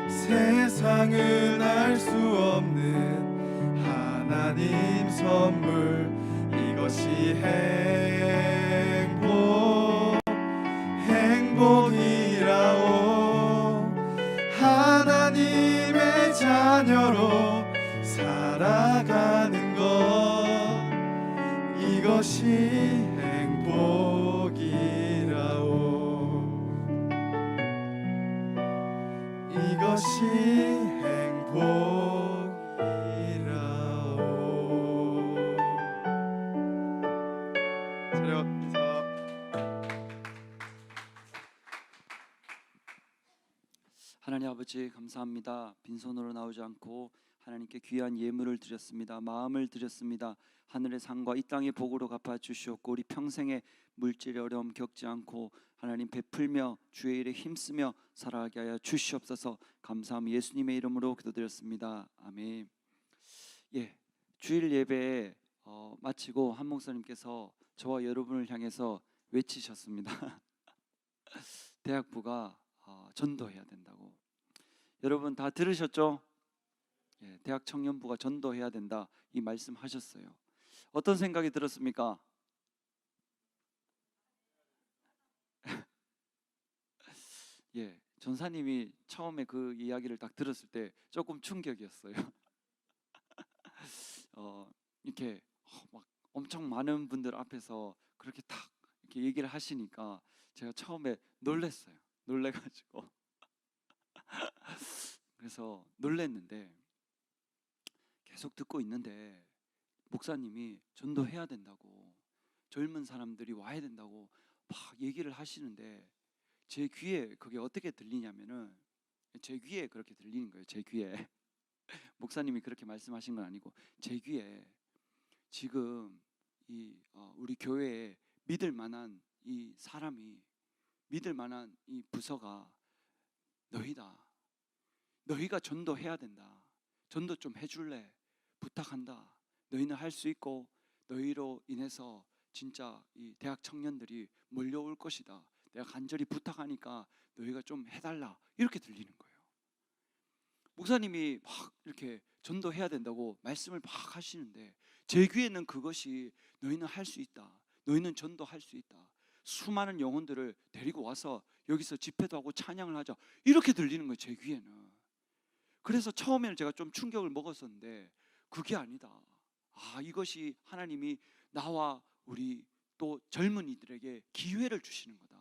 세상은 알 수 없는 하나님 선물 이것이 행복이라오 하나님의 자녀로 살아가는 것 이것이 행복이라오 이것이 행복이라오 차렷 인사 하나님 아버지 감사합니다. 빈손으로 나오지 않고 하나님께 귀한 예물을 드렸습니다. 마음을 드렸습니다. 하늘의 상과 이 땅의 복으로 갚아 주시옵고 우리 평생에 물질의 어려움 겪지 않고 하나님 베풀며 주의 일에 힘쓰며 살아가게 하여 주시옵소서. 감사함 예수님의 이름으로 기도드렸습니다. 아멘. 예, 주일 예배 마치고 한 목사님께서 저와 여러분을 향해서 외치셨습니다. 대학부가 전도해야 된다고. 여러분 다 들으셨죠? 예, 대학 청년부가 전도해야 된다 이 말씀하셨어요. 어떤 생각이 들었습니까? 예, 전사님이 처음에 그 이야기를 딱 들었을 때 조금 충격이었어요. 이렇게 막 엄청 많은 분들 앞에서 그렇게 딱 이렇게 얘기를 하시니까 제가 처음에 놀랬어요. 놀래가지고 그래서 놀랬는데 계속 듣고 있는데 목사님이 전도해야 된다고 젊은 사람들이 와야 된다고 막 얘기를 하시는데 제 귀에 그게 어떻게 들리냐면은 제 귀에 그렇게 들리는 거예요. 제 귀에 목사님이 그렇게 말씀하신 건 아니고 제 귀에 지금 이 우리 교회에 믿을 만한 이 사람이 믿을 만한 이 부서가 너희다. 너희가 전도해야 된다. 전도 좀 해줄래? 부탁한다. 너희는 할 수 있고 너희로 인해서 진짜 이 대학 청년들이 몰려올 것이다. 내가 간절히 부탁하니까 너희가 좀 해달라. 이렇게 들리는 거예요. 목사님이 막 이렇게 전도해야 된다고 말씀을 막 하시는데 제 귀에는 그것이 너희는 할 수 있다. 너희는 전도할 수 있다. 수많은 영혼들을 데리고 와서 여기서 집회도 하고 찬양을 하자. 이렇게 들리는 거예요. 제 귀에는. 그래서 처음에는 제가 좀 충격을 먹었었는데 그게 아니다. 이것이 하나님이 나와 우리 또 젊은이들에게 기회를 주시는 거다.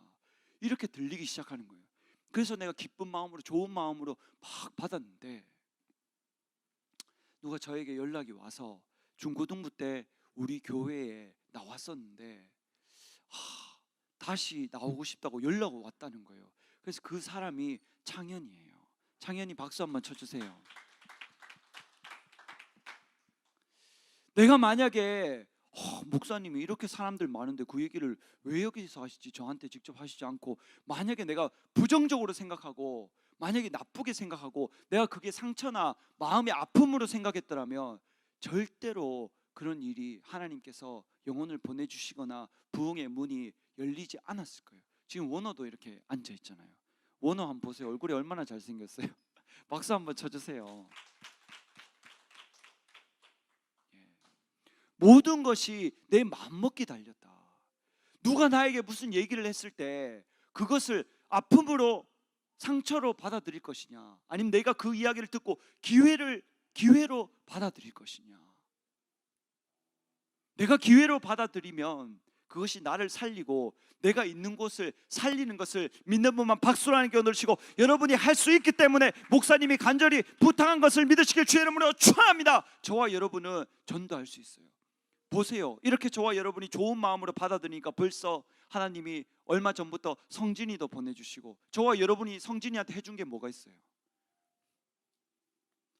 이렇게 들리기 시작하는 거예요. 그래서 내가 기쁜 마음으로 좋은 마음으로 막 받았는데 누가 저에게 연락이 와서 중고등부 때 우리 교회에 나왔었는데 다시 나오고 싶다고 연락이 왔다는 거예요. 그래서 그 사람이 창현이에요. 창현이 박수 한번 쳐주세요. 내가 만약에 목사님이 이렇게 사람들 많은데 그 얘기를 왜 여기서 하시지? 저한테 직접 하시지 않고, 만약에 내가 부정적으로 생각하고 만약에 나쁘게 생각하고 내가 그게 상처나 마음의 아픔으로 생각했더라면 절대로 그런 일이 하나님께서 영혼을 보내주시거나 부흥의 문이 열리지 않았을 거예요. 지금 원어도 이렇게 앉아 있잖아요. 원어 한번 보세요. 얼굴이 얼마나 잘생겼어요. 박수 한번 쳐주세요. 모든 것이 내 맘먹기 달렸다. 누가 나에게 무슨 얘기를 했을 때 그것을 아픔으로, 상처로 받아들일 것이냐, 아니면 내가 그 이야기를 듣고 기회로 받아들일 것이냐. 내가 기회로 받아들이면 그것이 나를 살리고 내가 있는 곳을 살리는 것을 믿는 분만 박수로 하나님께 얻으시고, 여러분이 할 수 있기 때문에 목사님이 간절히 부탁한 것을 믿으시길 주의 이름으로 축원합니다. 저와 여러분은 전도할 수 있어요. 보세요. 이렇게 저와 여러분이 좋은 마음으로 받아들이니까 벌써 하나님이 얼마 전부터 성진이도 보내주시고, 저와 여러분이 성진이한테 해준 게 뭐가 있어요?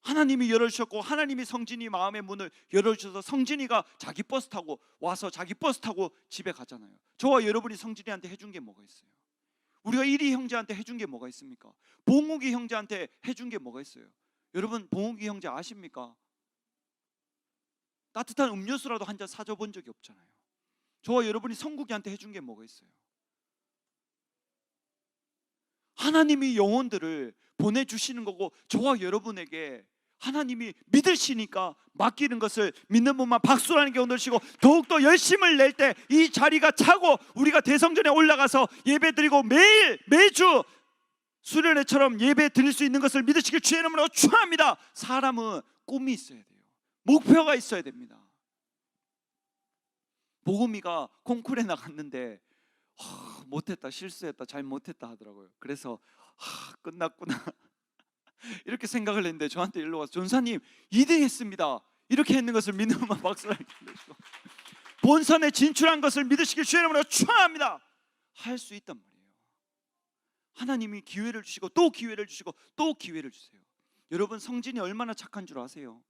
하나님이 열어주셨고, 하나님이 성진이 마음의 문을 열어주셔서 성진이가 자기 버스 타고 와서 자기 버스 타고 집에 가잖아요. 저와 여러분이 성진이한테 해준 게 뭐가 있어요? 우리가 이리 형제한테 해준 게 뭐가 있습니까? 봉욱이 형제한테 해준 게 뭐가 있어요? 여러분, 봉욱이 형제 아십니까? 따뜻한 음료수라도 한 잔 사줘 본 적이 없잖아요. 저와 여러분이 성국이한테 해준 게 뭐가 있어요? 하나님이 영혼들을 보내주시는 거고, 저와 여러분에게 하나님이 믿으시니까 맡기는 것을 믿는 분만 박수라는 게 오늘시고, 더욱더 열심을 낼 때 이 자리가 차고 우리가 대성전에 올라가서 예배 드리고 매주 수련회처럼 예배 드릴 수 있는 것을 믿으시길 주의 이름으로 축원합니다. 사람은 꿈이 있어야 돼요. 목표가 있어야 됩니다. 보금이가 콩쿠르에 나갔는데 못했다, 실수했다, 잘 못했다 하더라고요. 그래서 끝났구나 이렇게 생각을 했는데 저한테 일로 와서, 전사님 2등 했습니다, 이렇게 했는 것을 믿는 것만 박수를 주시고, 본선에 진출한 것을 믿으시길 주의 이름으로 축원합니다. 할 수 있단 말이에요. 하나님이 기회를 주시고 또 기회를 주시고 또 기회를 주세요. 여러분, 성진이 얼마나 착한 줄 아세요?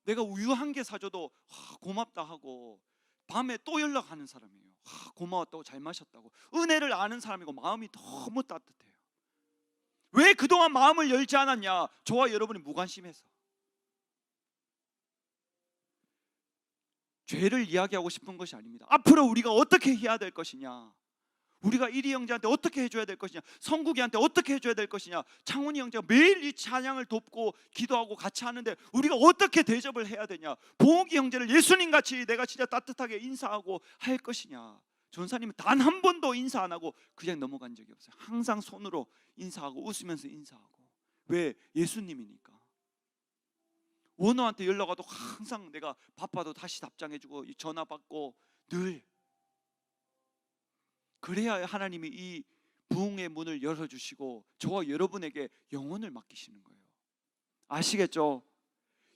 내가 우유 한 개 사줘도 고맙다 하고 밤에 또 연락하는 사람이에요. 고마웠다고, 잘 마셨다고. 은혜를 아는 사람이고 마음이 너무 따뜻해요. 왜 그동안 마음을 열지 않았냐? 저와 여러분이 무관심해서. 죄를 이야기하고 싶은 것이 아닙니다. 앞으로 우리가 어떻게 해야 될 것이냐, 우리가 이리 형제한테 어떻게 해줘야 될 것이냐, 성국이한테 어떻게 해줘야 될 것이냐, 창훈이 형제가 매일 이 찬양을 돕고 기도하고 같이 하는데 우리가 어떻게 대접을 해야 되냐, 봉욱이 형제를 예수님같이 내가 진짜 따뜻하게 인사하고 할 것이냐. 전사님은 단 한 번도 인사 안 하고 그냥 넘어간 적이 없어요. 항상 손으로 인사하고 웃으면서 인사하고. 왜? 예수님이니까. 원호한테 연락 와도 항상 내가 바빠도 다시 답장해주고 전화 받고 늘. 그래야 하나님이 이 부흥의 문을 열어주시고 저와 여러분에게 영혼을 맡기시는 거예요. 아시겠죠?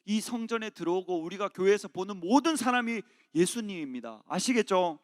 이 성전에 들어오고 우리가 교회에서 보는 모든 사람이 예수님입니다. 아시겠죠?